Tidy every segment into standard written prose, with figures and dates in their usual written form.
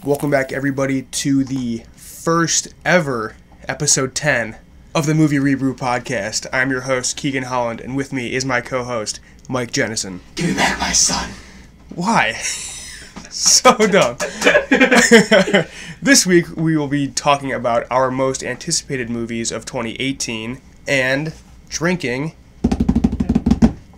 Welcome back, everybody, to the first ever episode 10 of the Movie ReBrew podcast. I'm your host, Keegan Holland, and with me is my co-host, Mike Jennison. Give me back my son. Why? So dumb. This week, we will be talking about our most anticipated movies of 2018 and drinking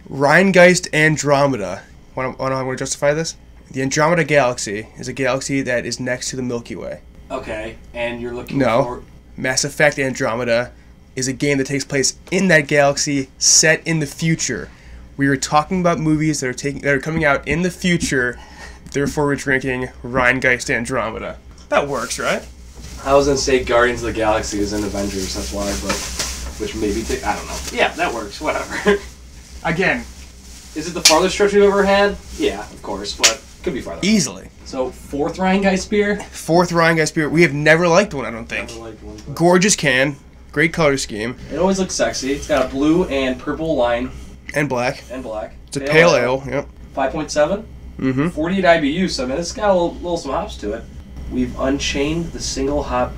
Rhinegeist Andromeda. Want to justify this? The Andromeda Galaxy is a galaxy that is next to the Milky Way. Okay, and you're looking for... Mass Effect Andromeda is a game that takes place in that galaxy, set in the future. We are talking about movies that are coming out in the future, therefore we're drinking Rhinegeist Andromeda. That works, right? I was going to say Guardians of the Galaxy is in Avengers, that's why, but... Which maybe... I don't know. Yeah, that works, whatever. Again. Is it the farthest stretch we've ever had? Yeah, of course, but... Could be farther. Easily. So, fourth Rhinegeist beer? Fourth Rhinegeist beer. We have never liked one, I don't think. Never liked one, but... Gorgeous can. Great color scheme. It always looks sexy. It's got a blue and purple line. And black. It's a pale ale, yep. 5.7. Mm-hmm. 48 IBU, so I mean, it's got a little some hops to it. We've unchained the single hop...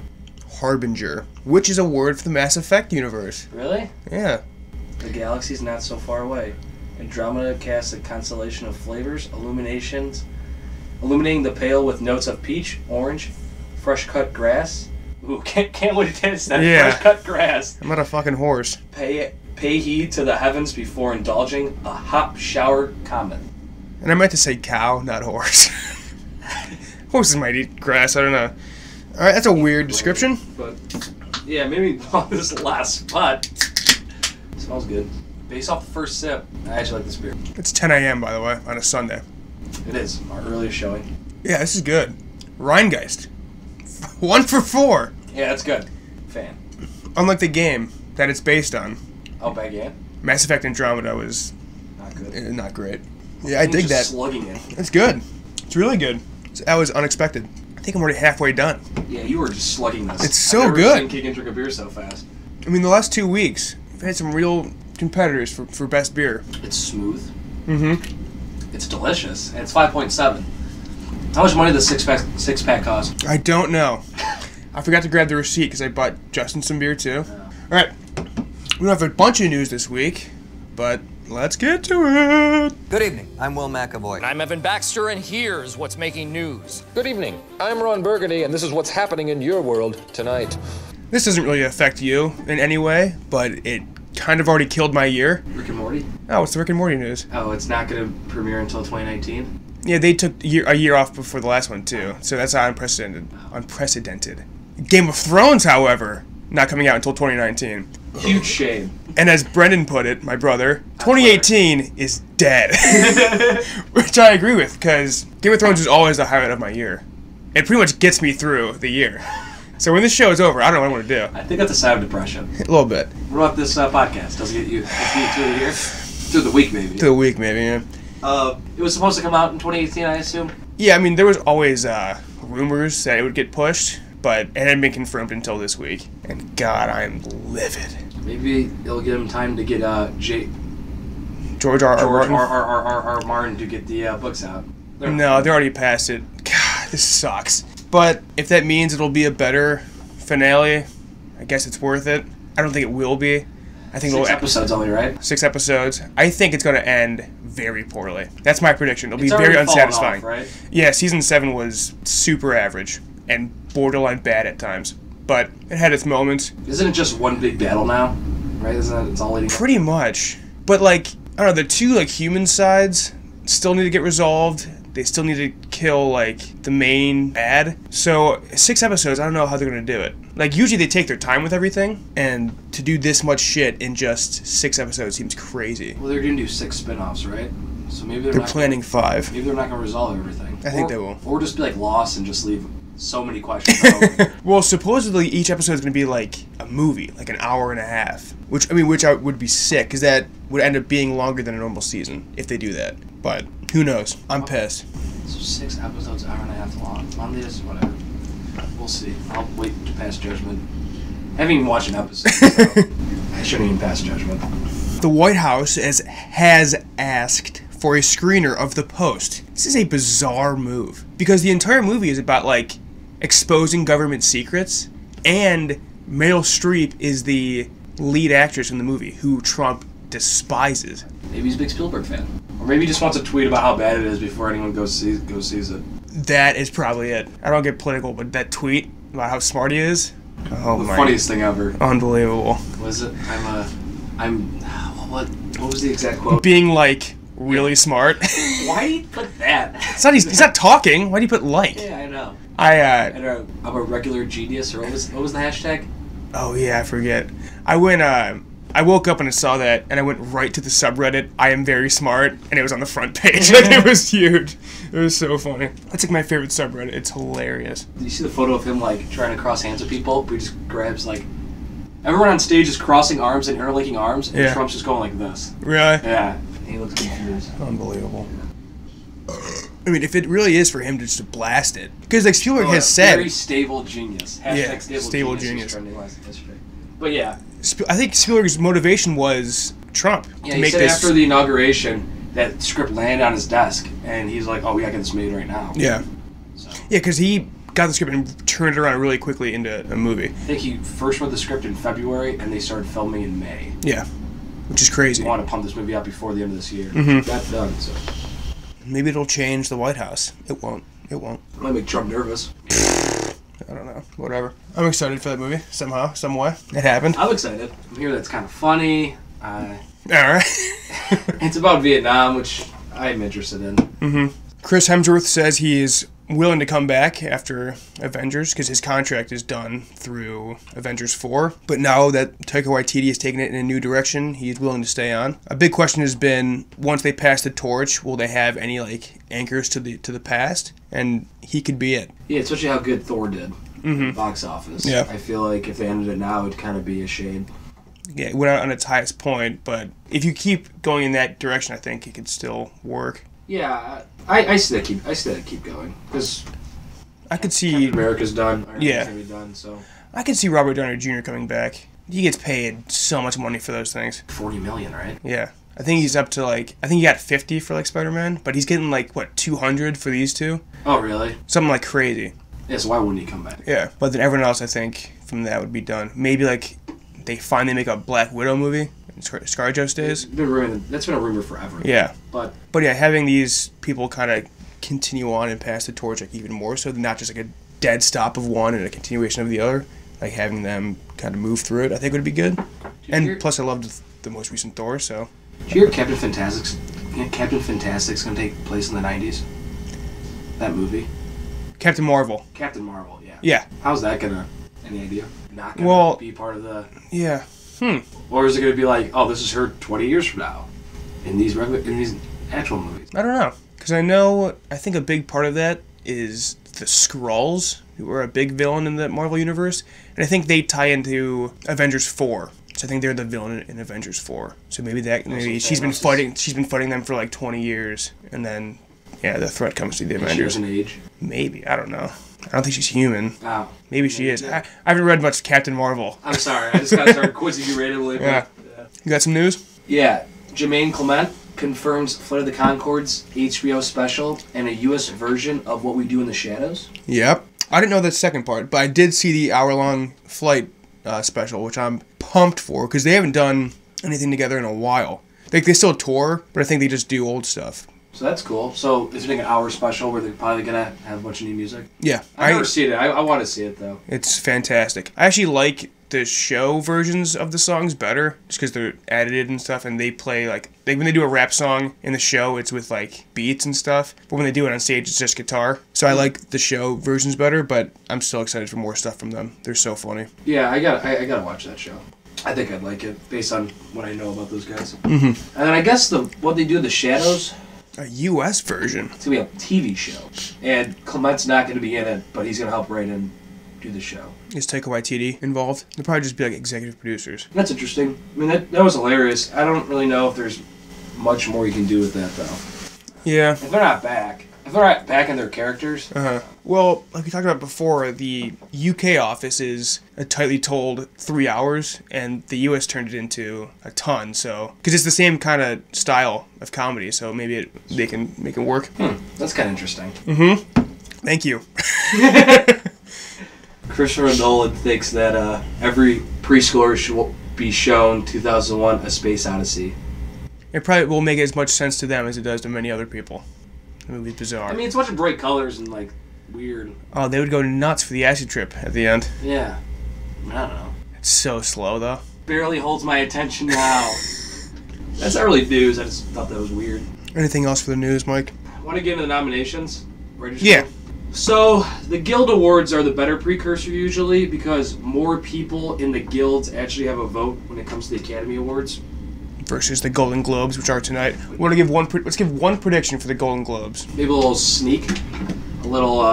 Harbinger, which is a word for the Mass Effect universe. Really? Yeah. The galaxy's not so far away. Andromeda casts a constellation of flavors, illuminating the pale with notes of peach, orange, fresh-cut grass. Ooh, can't wait to taste that fresh-cut grass. I'm not a fucking horse. Pay heed to the heavens before indulging a hop shower comet. And I meant to say cow, not horse. Horses might eat grass, I don't know. Alright, that's a weird description. But, yeah, maybe on this last spot. Smells good. Based off the first sip, I actually like this beer. It's 10 a.m., by the way, on a Sunday. It is, our earliest showing. Yeah, this is good. Rhinegeist. 1 for 4. Yeah, that's good. Fan. Unlike the game that it's based on. Oh, bad game? Mass Effect Andromeda was... Not good. Not great. Yeah, I dig that. Slugging it. It's good. It's really good. That was unexpected. I think I'm already halfway done. Yeah, you were just slugging this. It's so I've never good. seen Keegan drink a beer so fast. I mean, the last 2 weeks, we've had some real competitors for best beer. It's smooth. Mm-hmm. It's delicious. And it's 5.7. How much money does six pack cost? I don't know. I forgot to grab the receipt because I bought Justin some beer too. Yeah. Alright. We don't have a bunch of news this week, but let's get to it. Good evening. I'm Will McAvoy. And I'm Evan Baxter, and here's what's making news. Good evening. I'm Ron Burgundy, and this is what's happening in your world tonight. This doesn't really affect you in any way, but it kind of already killed my year. Rick and Morty? Oh, it's the Rick and Morty news. Oh, it's not going to premiere until 2019? Yeah, they took a year off before the last one, too. So that's unprecedented. Game of Thrones, however, not coming out until 2019. Huge shame. And as Brendan put it, my brother, 2018 is dead. Which I agree with, because Game of Thrones is always the highlight of my year. It pretty much gets me through the year. So when this show is over, I don't know what I want to do. I think that's a sign of depression. A little bit. What about this podcast? Does it get you through the year? Through the week, maybe. Through the week, maybe, yeah. It was supposed to come out in 2018, I assume? Yeah, I mean, there was always rumors that it would get pushed, but it hadn't been confirmed until this week. And God, I'm livid. Maybe it'll give him time to get George R. Martin to get the books out. No, they're already past it. God, this sucks. But if that means it'll be a better finale, I guess it's worth it. I don't think it will be. I think 6 episodes only, right? 6 episodes. I think it's going to end very poorly. That's my prediction. It'll be It's very already fallen unsatisfying. off, right? Yeah, season 7 was super average and borderline bad at times, but it had its moments. Isn't it just one big battle now? Right? Isn't it? It's all leading. Pretty much. But I don't know. The two human sides still need to get resolved. They still need to kill the main bad. So 6 episodes, I don't know how they're gonna do it. Usually they take their time with everything, and to do this much shit in just 6 episodes seems crazy. Well, they're gonna do 6 spin-offs, right? So maybe they're planning 5. Maybe they're not gonna resolve everything. I think they will. Or just be Lost and just leave so many questions out. Well, supposedly each episode is gonna be a movie, an hour and a half. Which would be sick, because that would end up being longer than a normal season if they do that. But who knows? I'm pissed. So 6 episodes, hour and a half long. Mondays, whatever. We'll see. I'll wait to pass judgment. I haven't even watched an episode, so I shouldn't even pass judgment. The White House has asked for a screener of The Post. This is a bizarre move because the entire movie is about like exposing government secrets, and Meryl Streep is the lead actress in the movie who Trump despises. Maybe he's a big Spielberg fan. Or maybe he just wants to tweet about how bad it is before anyone goes sees it. That is probably it. I don't get political, but that tweet about how smart he is. Oh the my. funniest thing ever. Unbelievable. Was it? What was the exact quote? Being like really smart. Why do you put that? He's not talking. Why do you put like? Yeah, I know. I'm a regular genius, or what was the hashtag? Oh yeah, I forget. I woke up and I saw that, and I went right to the subreddit, I am very smart, and it was on the front page. Like, it was huge. It was so funny. That's like my favorite subreddit. It's hilarious. Did you see the photo of him, like, trying to cross hands with people? But he just grabs, like... Everyone on stage is crossing arms and interlinking arms, and Trump's just going like this. Really? Yeah. He looks confused. Unbelievable. I mean, if it really is for him to just blast it. Because, like, Spielberg has said... Very stable genius. Hashtag stable genius. But yeah. I think Spielberg's motivation was Trump. Yeah, to make he said this... after the inauguration that script landed on his desk, and he's like, oh, we gotta get this made right now. Yeah. So. Yeah, because he got the script and turned it around really quickly into a movie. I think he first wrote the script in February, and they started filming in May. Yeah, which is crazy. I want to pump this movie out before the end of this year. Mm-hmm. That's done, so... Maybe it'll change the White House. It won't. It won't. It might make Trump nervous. I don't know. Whatever. I'm excited for that movie. Somehow. Some way. It happened. I'm excited. I'm here that's kind of funny. Alright. It's about Vietnam, which I'm interested in. Mm-hmm. Chris Hemsworth says he is willing to come back after Avengers because his contract is done through Avengers 4. But now that Taika Waititi has taken it in a new direction, he's willing to stay on. A big question has been, once they pass the torch, will they have any like anchors to the past? And he could be it. Yeah, especially how good Thor did. Mm-hmm. Box office. Yeah. I feel like if they ended it now, it'd kind of be a shame. Yeah, it went out on its highest point, but if you keep going in that direction, I think it could still work. Yeah, I still keep going because I could see Captain America's done. Iron Yeah. Man's gonna be done. So I could see Robert Downey Jr. coming back. He gets paid so much money for those things. $40 million, right? Yeah, I think he's up to I think he got 50 for like Spider-Man, but he's getting like what 200 for these two. Oh, really? Something like crazy. Yeah, so why wouldn't he come back? Yeah, but then everyone else I think from that would be done. Maybe like they finally make a Black Widow movie. ScarJo stays. That's been a rumor forever. Yeah. But yeah, having these people kind of continue on and pass the torch like even more so, not just like a dead stop of one and a continuation of the other. Like having them kind of move through it, I think would be good. And plus, I loved the most recent Thor. So. Did you hear Captain Fantastic's gonna take place in the '90s? That movie. Captain Marvel. Captain Marvel. Yeah. Yeah. How's that gonna? Any idea? Not gonna be part of the. Yeah. Or is it going to be like, oh, this is her 20 years from now, in these actual movies? I don't know, because I think a big part of that is the Skrulls, who are a big villain in the Marvel universe, and I think they tie into Avengers 4. So I think they're the villain in Avengers 4. So maybe she's been fighting them for like 20 years, and then the threat comes to the Avengers. She has an age. Maybe, I don't know. I don't think she's human. Oh. Maybe she is. I haven't read much Captain Marvel. I'm sorry. I just got to start quizzing you randomly. Yeah. You got some news? Yeah. Jermaine Clement confirms Flight of the Conchords HBO special and a U.S. version of What We Do in the Shadows. Yep. I didn't know that second part, but I did see the hour-long Flight special, which I'm pumped for, because they haven't done anything together in a while. Like, they still tour, but I think they just do old stuff. So that's cool. So is it like an hour special where they're probably going to have a bunch of new music? Yeah. I've never seen it. I want to see it, though. It's fantastic. I actually like the show versions of the songs better, just because they're edited and stuff, and they play, like when they do a rap song in the show, it's with, like, beats and stuff. But when they do it on stage, it's just guitar. So I like the show versions better, but I'm still excited for more stuff from them. They're so funny. Yeah, I gotta watch that show. I think I'd like it, based on what I know about those guys. Mm-hmm. And then I guess what they do in the Shadows... A U.S. version. It's going to be a TV show. And Clement's not going to be in it, but he's going to help write and do the show. Is Taika Waititi involved? They'll probably just be like executive producers. That's interesting. I mean, that was hilarious. I don't really know if there's much more you can do with that, though. Yeah. If they're not back, If they're back in their characters. Well, like we talked about before, the UK office is a tightly told 3 hours, and the US turned it into a ton. So, because it's the same kind of style of comedy, so maybe they can make it work. That's kind of interesting. Thank you. Christopher Nolan thinks that every preschooler should be shown 2001: A Space Odyssey. It probably will make as much sense to them as it does to many other people. The movie's bizarre. I mean, it's a bunch of bright colors and like weird. Oh, they would go nuts for the acid trip at the end. Yeah. I don't know. It's so slow, though. Barely holds my attention now. That's not really news. I just thought that was weird. Anything else for the news, Mike? Want to get into the nominations? Ready to Yeah. go? So, the Guild Awards are the better precursor usually because more people in the guilds actually have a vote when it comes to the Academy Awards. Versus the Golden Globes, which are tonight. Let's give one prediction for the Golden Globes. Maybe a little sneak, a little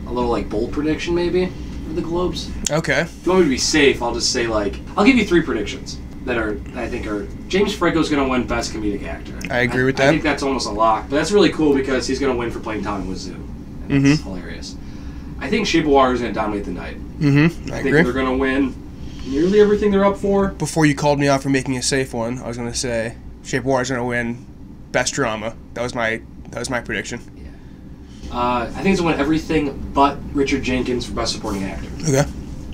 like bold prediction maybe for the Globes. Okay. If you want me to be safe, I'll just say I'll give you 3 predictions that I think are James Franco's going to win Best Comedic Actor. I agree with that. I think that's almost a lock, but that's really cool because he's going to win for playing Tommy Wiseau. And that's hilarious. I think Shape of Water is going to dominate the night. I think agree. they're going to win nearly everything they're up for. Before you called me out for making a safe one, I was going to say Shape of Water is going to win Best Drama. That was my prediction. I think it's going to win everything but Richard Jenkins for Best Supporting Actor. Okay.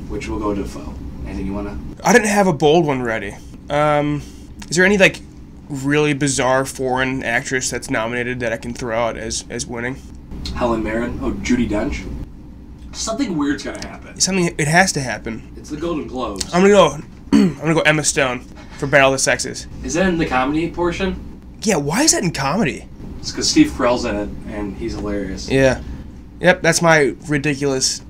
Which will go to Defoe. Anything you want to? I didn't have a bold one ready. Is there any really bizarre foreign actress that's nominated that I can throw out as winning? Helen Mirren. Oh, Judi Dench. Something weird's got to happen. It has to happen. It's the Golden Globes. I'm gonna go Emma Stone for Battle of the Sexes. Is that in the comedy portion? Yeah, why is that in comedy? It's because Steve Carell's in it, and he's hilarious. Yeah. Yep, that's my ridiculous,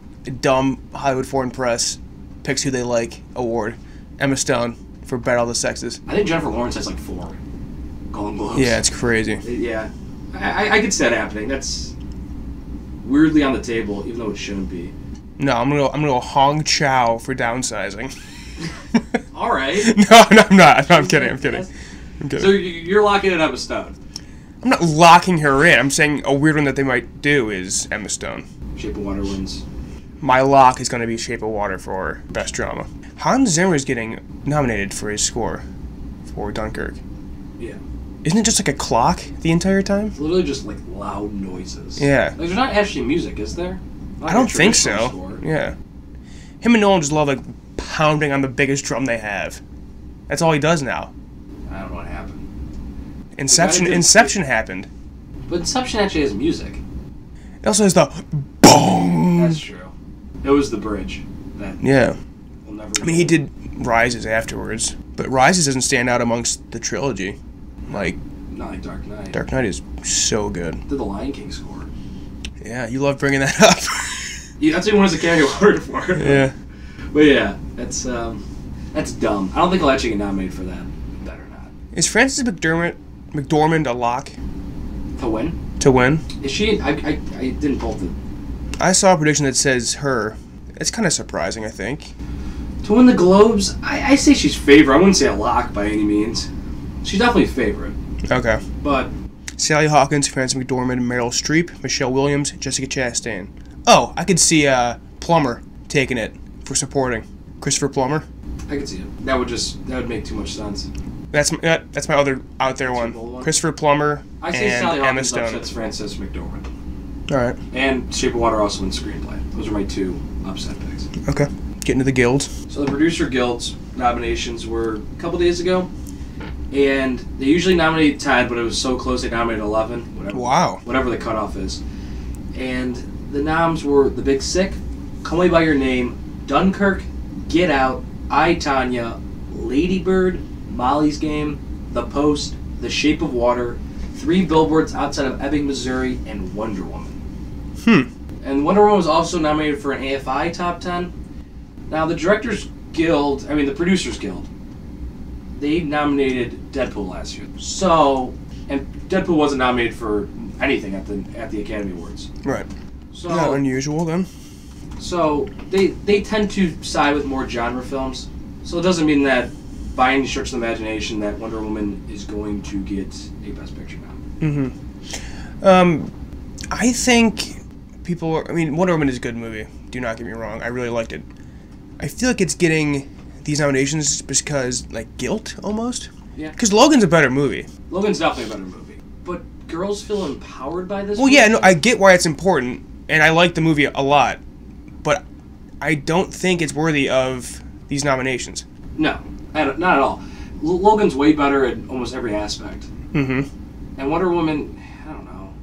dumb Hollywood Foreign Press picks who they like award. Emma Stone for Battle of the Sexes. I think Jennifer Lawrence has 4 Golden Globes. Yeah, it's crazy. Yeah. I could see that happening. That's weirdly on the table, even though it shouldn't be. No, I'm gonna go Hong Chow for Downsizing. All right. No, I'm not. No, I'm kidding. So you're locking it up with Stone. I'm not locking her in. I'm saying a weird one that they might do is Emma Stone. Shape of Water wins. My lock is going to be Shape of Water for Best Drama. Hans Zimmer is getting nominated for his score for Dunkirk. Yeah. Isn't it just a clock the entire time? It's literally just loud noises. Yeah. There's not actually music, is there? Not I don't think traditional so. score. Yeah. Him and Nolan just love pounding on the biggest drum they have. That's all he does now. I don't know what happened. Inception happened. But Inception actually has music. It also has the boom. That's true. It was the bridge. Yeah. We'll never. I mean, he did Rises afterwards, but Rises doesn't stand out amongst the trilogy. Not like Dark Knight. Dark Knight is so good. Did the Lion King score? Yeah, you love bringing that up. Yeah, that's what he won his Academy Award for. Yeah. But yeah, that's dumb. I don't think he'll actually get nominated for that. Better not. Is Frances McDormand a lock To win? to win? Is she? I didn't pull the. I saw a prediction that says her. It's kind of surprising, I think. To win the Globes, I say she's favorite. I wouldn't say a lock by any means. She's definitely a favorite. Okay. But Sally Hawkins, Frances McDormand, Meryl Streep, Michelle Williams, Jessica Chastain. Oh, I could see Plummer taking it for supporting. Christopher Plummer. I could see it. That would make too much sense. That's my other out there one. Christopher Plummer I say and Sally Emma Hawkins Stone. upsets Frances McDormand. All right. And Shape of Water also wins screenplay. Those are my 2 upset picks. Okay. Getting to the guilds. So the Producer Guild's nominations were a couple days ago. And they usually nominate 10, but it was so close they nominated 11. Whatever the cutoff is. And the noms were The Big Sick, Call Me By Your Name, Dunkirk, Get Out, I, Tonya, Lady Bird, Molly's Game, The Post, The Shape of Water, 3 Billboards Outside of Ebbing, Missouri, and Wonder Woman. And Wonder Woman was also nominated for an AFI Top 10. Now, the Producers Guild, they nominated Deadpool last year. So, and Deadpool wasn't nominated for anything at the Academy Awards. Right. So, Not unusual then. So they tend to side with more genre films. So it doesn't mean that by any stretch of the imagination that Wonder Woman is going to get a Best Picture nom. I think I mean, Wonder Woman is a good movie. Do not get me wrong. I really liked it. I feel like it's getting these nominations because, like, guilt, almost. Yeah. Because Logan's a better movie. Logan's definitely a better movie. But girls feel empowered by this Well, movie? yeah, no, I get why it's important, and I like the movie a lot. But I don't think it's worthy of these nominations. No, not at all. Logan's way better in almost every aspect. Mm-hmm. And Wonder Woman, I don't know.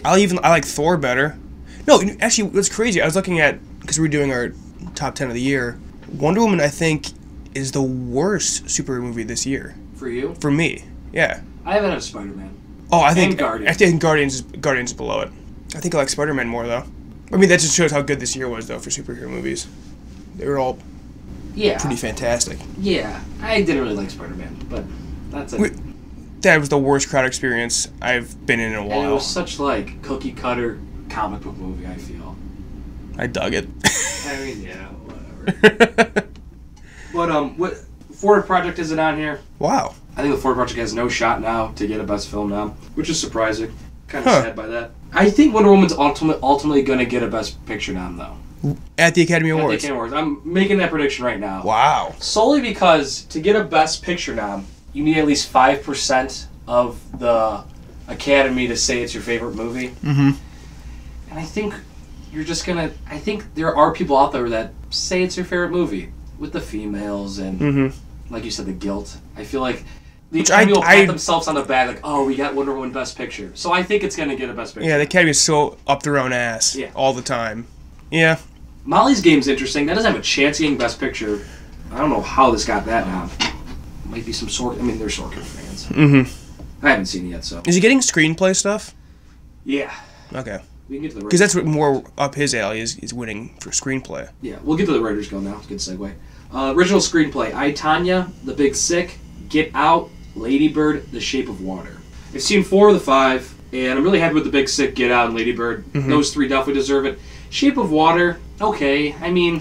I like Thor better. No, actually, what's crazy, I was looking at, because we're doing our top 10 of the year, Wonder Woman, I think, is the worst superhero movie this year. For you? For me, yeah. I haven't had Spider-Man. Oh, I think Guardians. Guardians is below it. I think I like Spider-Man more, though. I mean, that just shows how good this year was, though, for superhero movies. They were all pretty fantastic. Yeah, I didn't really like Spider-Man, but that's it. That was the worst crowd experience I've been in a while. And it was such, like, cookie-cutter comic book movie, I feel. I dug it. I mean, yeah, whatever. But, what Ford Project isn't on here. Wow. I think the Ford Project has no shot now to get a Best Film nom, which is surprising. Kind of sad by that. I think Wonder Woman's ultimately going to get a Best Picture nom, though. At the Academy Awards? At the Academy Awards. I'm making that prediction right now. Wow. Solely because to get a Best Picture nom, you need at least 5% of the Academy to say it's your favorite movie. Mm-hmm. And I think you're just going to... I think there are people out there that say it's their favorite movie. With the females and, like you said, the guilt. I feel like the Academy will pat themselves on the back like, oh, we got Wonder Woman Best Picture. So I think it's going to get a Best Picture. Yeah, the Academy is so up their own ass all the time. Yeah. Molly's Game's interesting. That doesn't have a chance of getting Best Picture. I don't know how this got that now. Might be some Sorkin. I mean, they're Sorkin fans. Mm-hmm. I haven't seen it yet, so. Is he getting screenplay stuff? Yeah. Okay. We can get to the because that's what more up his alley is winning for screenplay. Yeah, we'll get to the Writers Guild now. It's a good segue. Original screenplay: I, Tonya, The Big Sick, Get Out, Lady Bird, The Shape of Water. I've seen 4 of the 5, and I'm really happy with The Big Sick, Get Out, and Lady Bird. Those 3 definitely deserve it. Shape of Water, okay. I mean,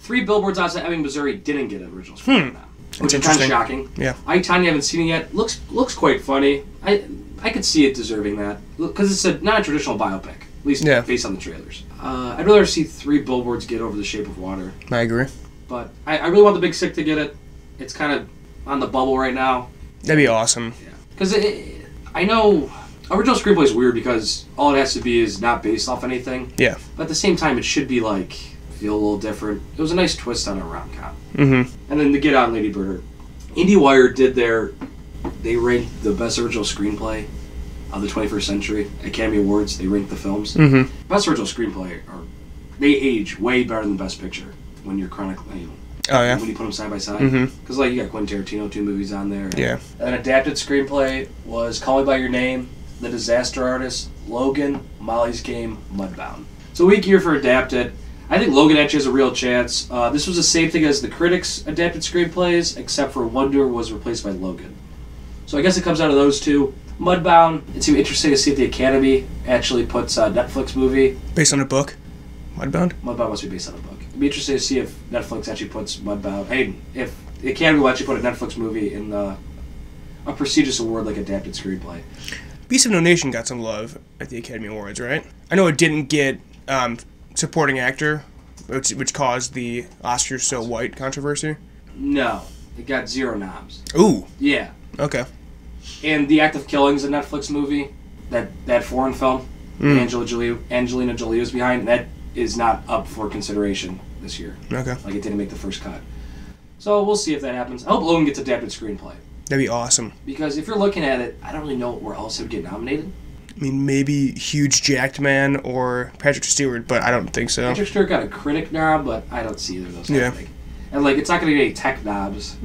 3 Billboards Outside Ebbing, Missouri didn't get an original screenplay now, which is kind of shocking. Yeah. I, Tonya, haven't seen it yet. Looks quite funny. I could see it deserving that because it's a non-traditional biopic. At least based on the trailers. I'd rather see 3 Billboards get over The Shape of Water. I agree. But I really want The Big Sick to get it. It's kind of on the bubble right now. That'd be awesome. Yeah. Because I know original screenplay is weird because all it has to be is not based off anything. Yeah. But at the same time, it should be like feel a little different. It was a nice twist on a rom-com. Mm-hmm. And then the Get Out and Lady Bird. IndieWire did they ranked the best original screenplay of the 21st century. Academy Awards, they ranked the films. Mm-hmm. Best original screenplay they age way better than Best Picture when you're chronically. Oh yeah. When you put them side by side, because like you got Quentin Tarantino 2 movies on there. Yeah. An adapted screenplay was Call Me by Your Name, The Disaster Artist, Logan, Molly's Game, Mudbound. It's a weak year for adapted. I think Logan actually has a real chance. This was the same thing as the critics' adapted screenplays, except for Wonder was replaced by Logan. So I guess it comes down to those 2. Mudbound, it's interesting to see if the Academy actually puts a Netflix movie. Based on a book? Mudbound? Mudbound must be based on a book. It'd be interesting to see if Netflix actually puts Mudbound. Hey, if the Academy will actually put a Netflix movie in a prestigious award like adapted screenplay. Beast of No Nation got some love at the Academy Awards, right? I know it didn't get supporting actor, which caused the Oscars So White controversy. No, it got 0 noms. Ooh. Yeah. Okay. And The Act of Killing is a Netflix movie, that foreign film. Angelina Jolie was behind, and that is not up for consideration this year. Okay. Like, it didn't make the first cut. So we'll see if that happens. I hope Logan gets adapted screenplay. That'd be awesome. Because if you're looking at it, I don't really know where else it would get nominated. I mean, maybe Huge Jacked Man or Patrick Stewart, but I don't think so. Patrick Stewart got a critic knob, but I don't see either of those happening. And, like, it's not going to get any tech knobs.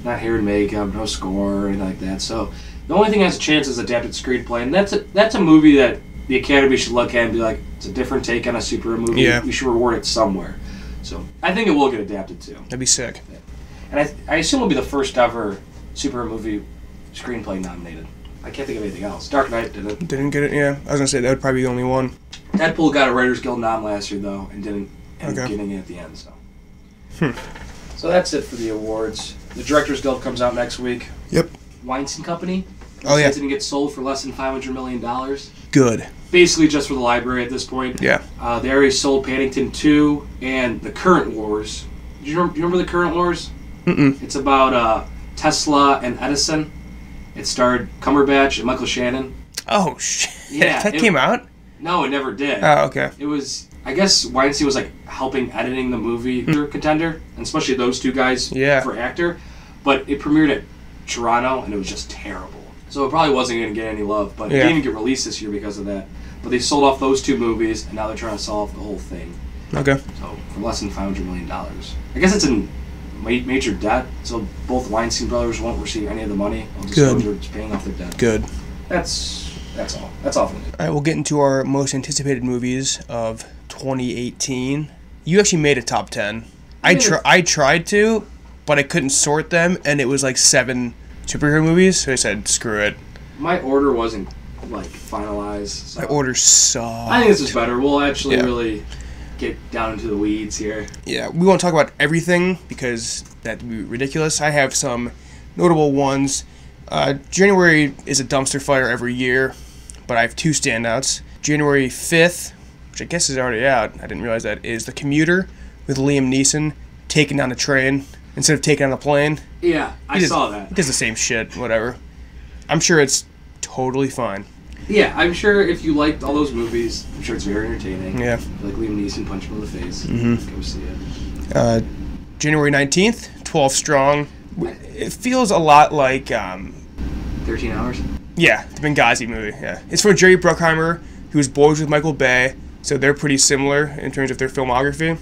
Not hair and makeup, no score, or anything like that. So the only thing that has a chance is adapted screenplay, and that's a movie that the Academy should look at and be like, it's a different take on a superhero movie. Yeah. We should reward it somewhere. So I think it will get adapted too. That'd be sick. Yeah. And I assume it'll be the first ever superhero movie screenplay nominated. I can't think of anything else. Dark Knight didn't. Didn't get it, yeah. I was going to say that would probably be the only one. Deadpool got a Writers Guild nom last year, though, and didn't end up getting it at the end. So. So that's it for the awards. The Directors Guild comes out next week. Yep. Weinstein Company. Oh, yeah. Didn't get sold for less than $500 million. Good. basically just for the library at this point. Yeah. They already sold Paddington 2 and The Current Wars. Do you remember The Current Wars? Mm-mm. It's about Tesla and Edison. It starred Cumberbatch and Michael Shannon. Oh, shit. Yeah, That came out? No, it never did. Oh, okay. It was, I guess Weinstein was like helping editing the movie Contender, and especially those two guys for actor. But it premiered at Toronto, and it was just terrible. So it probably wasn't going to get any love, but it didn't even get released this year because of that. But they sold off those 2 movies, and now they're trying to sell off the whole thing. Okay. So for less than $500 million. I guess it's in major debt, so both Weinstein brothers won't receive any of the money. They're just paying off their debt. Good. That's all. That's all from me. All right, we'll get into our most anticipated movies of 2018. You actually made a top 10. I tried to, but I couldn't sort them, and it was like 7 superhero movies, so I said, screw it. My order wasn't like finalized. So. My order sucked. I think this is better. We'll actually really get down into the weeds here. Yeah, we won't talk about everything because that would be ridiculous. I have some notable ones. January is a dumpster fire every year, but I have 2 standouts. January 5th, which I guess is already out, I didn't realize that, is The Commuter with Liam Neeson taking down a train instead of taking down a plane. Yeah, I saw that. He does the same shit, whatever. I'm sure it's totally fine. Yeah, I'm sure if you liked all those movies, I'm sure it's very entertaining. Yeah. Like Liam Neeson punch him in the face. Go see it. January 19th, 12 Strong. It feels a lot like... 13 Hours? Yeah, the Benghazi movie, yeah. It's from Jerry Bruckheimer, who was boys with Michael Bay, so they're pretty similar in terms of their filmography.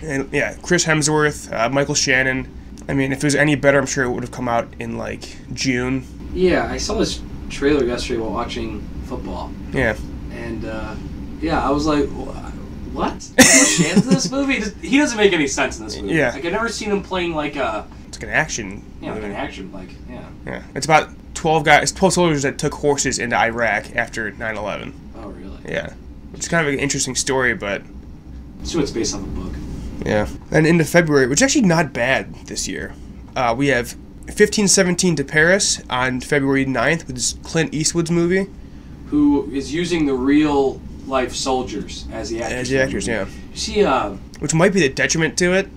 And yeah, Chris Hemsworth, Michael Shannon. I mean, if it was any better, I'm sure it would have come out in like June. Yeah, I saw this trailer yesterday while watching football. Yeah. And I was like, what? Michael Shannon's in this movie? He doesn't make any sense in this movie. Yeah. Like, I've never seen him playing like a... It's like an action. Yeah, like an action, like, yeah. Yeah. It's about 12 soldiers that took horses into Iraq after 9/11. Oh, really? Yeah. It's kind of an interesting story, but... So it's based off a book. Yeah. And into February, which is actually not bad this year, we have 1517 to Paris on February 9th, which is Clint Eastwood's movie. Who is using the real-life soldiers as the actors. As the actors, yeah. You see, which might be the detriment to it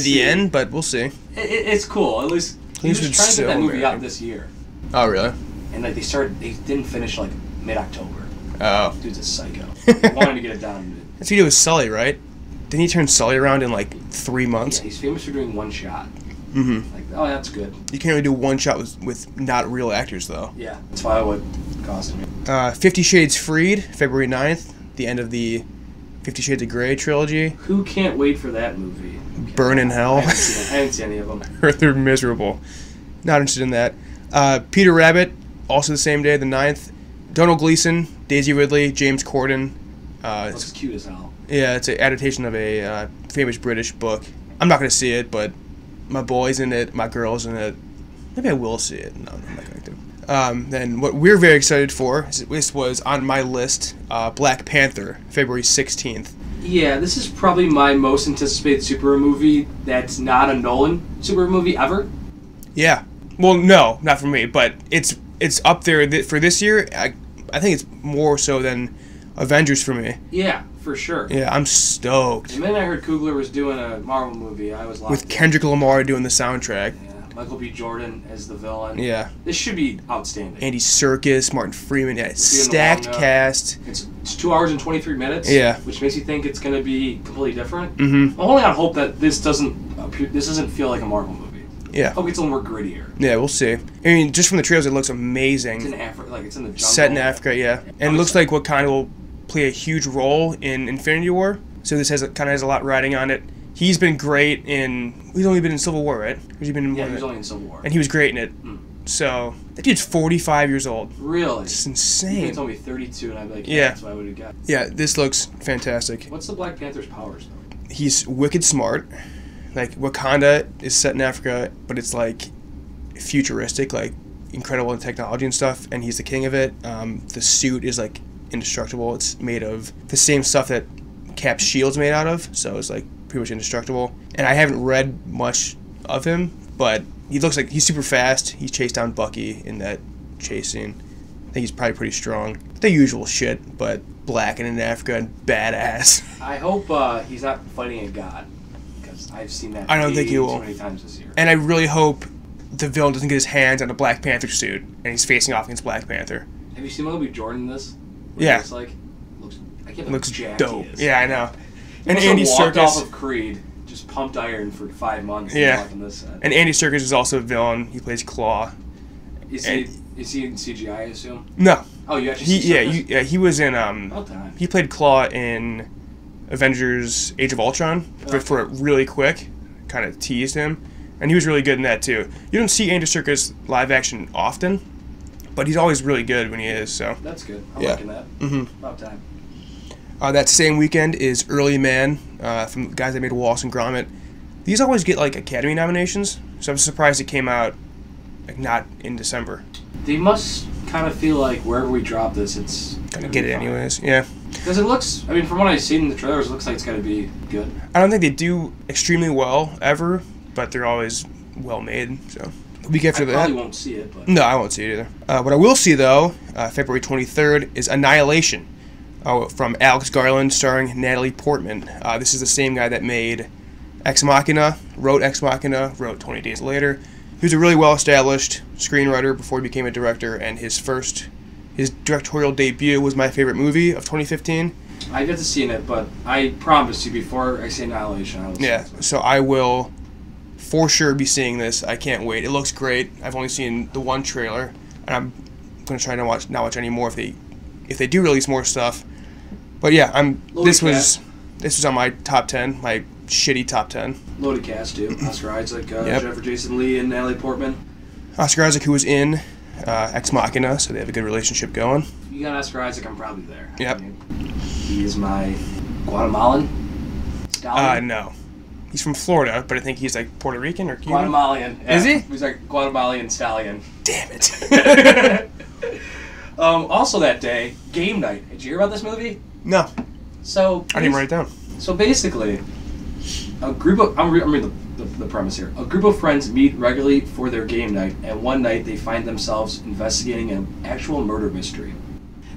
the end, but we'll see. It's cool. At least he was trying to get that movie out this year. Oh, really? And like they didn't finish like mid-October. Oh. Dude's a psycho. He wanted to get it done. That's what he did with Sully, right? Didn't he turn Sully around in like 3 months? Yeah, he's famous for doing one shot. Mm-hmm. Like, oh, that's good. You can't really do one shot with not real actors, though. Yeah, that's why it would cost me. 50 Shades Freed, February 9th, the end of the 50 Shades of Grey trilogy. Who can't wait for that movie? Burn in Hell. I haven't seen any of them. They're miserable. Not interested in that. Peter Rabbit, also the same day, the 9th. Donald Gleason, Daisy Ridley, James Corden. Looks cute as hell. Yeah, it's an adaptation of a famous British book. I'm not going to see it, but my boy's in it, my girl's in it. Maybe I will see it. No, I'm not going to. Then what we're very excited for, this was on my list, Black Panther, February 16th. Yeah, this is probably my most anticipated superhero movie that's not a Nolan superhero movie ever. Yeah. Well, no, not for me, but it's up there for this year. I think it's more so than Avengers for me. Yeah, for sure. Yeah, I'm stoked. The minute I heard Coogler was doing a Marvel movie, I was locked with Kendrick Lamar doing the soundtrack. Yeah, Michael B. Jordan as the villain. Yeah. This should be outstanding. Andy Serkis, Martin Freeman, yeah, stacked cast. It's 2 hours and 23 minutes. Yeah. Which makes you think it's going to be completely different. Mm-hmm. I'm holding out hope that this doesn't feel like a Marvel movie. Yeah. I hope it's a little more grittier. Yeah, we'll see. I mean, just from the trailers, it looks amazing. It's in Africa, like it's in the jungle. Set in Africa, yeah. And it looks like Wakanda will play a huge role in Infinity War. So this kind of has a lot riding on it. He's been great he's only been in Civil War, right? Or he been he was only in Civil War. And he was great in it. Mm. So, that dude's 45 years old. Really? It's insane. He told me 32 and I'd be like, yeah, that's what I would have got. Yeah, this looks fantastic. What's the Black Panther's powers, though? He's wicked smart. Like, Wakanda is set in Africa, but it's like futuristic, like incredible in technology and stuff, and he's the king of it. The suit is like indestructible. It's made of the same stuff that Cap's shield's made out of, so it's like pretty much indestructible. And I haven't read much of him, but he looks like he's super fast. He chased down Bucky in that chase scene. I think he's probably pretty strong. the usual shit, but black and in Africa and badass. I hope he's not fighting a god, because I've seen that. I don't think he will. Too many times this year. And I really hope the villain doesn't get his hands on a Black Panther suit and he's facing off against Black Panther. Have you seen Michael B. Jordan in this? Yeah. Looks like, I can't Looks jacked dope. He is. Yeah, I know. He And Andy walked Serkis. off of Creed, just pumped iron for 5 months. Yeah. And this set. And Andy Serkis is also a villain. He plays Claw. Is he in CGI? I assume. No. Oh, you actually see Serkis? He was in About time. he played Claw in Avengers: Age of Ultron for really quick, kind of teased him, and he was really good in that too. You don't see Andy Serkis live action often, but he's always really good when he is. So That's good. I'm Yeah. liking that. About time. that same weekend is Early Man from the guys that made Wallace and Gromit. These always get like Academy nominations, so I'm surprised it came out like not in December. They must kind of feel like wherever we drop this, it's Gonna get it anyways. Yeah. Because it looks, I mean, from what I've seen in the trailers, it looks like it's going to be good. I don't think they do extremely well ever, but they're always well made. So the week after I that, probably won't see it, but no, I won't see it either. What I will see though, February 23rd, is Annihilation, from Alex Garland, starring Natalie Portman. This is the same guy that made Ex Machina, wrote 20 Days Later. He was a really well-established screenwriter before he became a director, and his directorial debut was my favorite movie of 2015. I get to see it, but I promise you before I see Annihilation, I will see Yeah, it. so I will for sure be seeing this. I can't wait. It looks great. I've only seen the one trailer, and I'm going to try to not watch any more if they do release more stuff. But yeah, this was on my top 10, my shitty top 10. Loaded cast, too. Oscar Isaac, Yep. Jennifer Jason Leigh, and Natalie Portman. Oscar Isaac, who was in Ex Machina, so they have a good relationship going. You got Oscar Isaac, I'm probably there. Yep. I mean, he is my Guatemalan stallion. No. He's from Florida, but I think he's like Puerto Rican or Cuban. Guatemalan. Yeah. Is he? He's like Guatemalan stallion. Damn it. Also that day, Game Night. Did you hear about this movie? No. So I didn't write it down. So basically, a group of I'm reading the premise here. A group of friends meet regularly for their game night, and one night they find themselves investigating an actual murder mystery.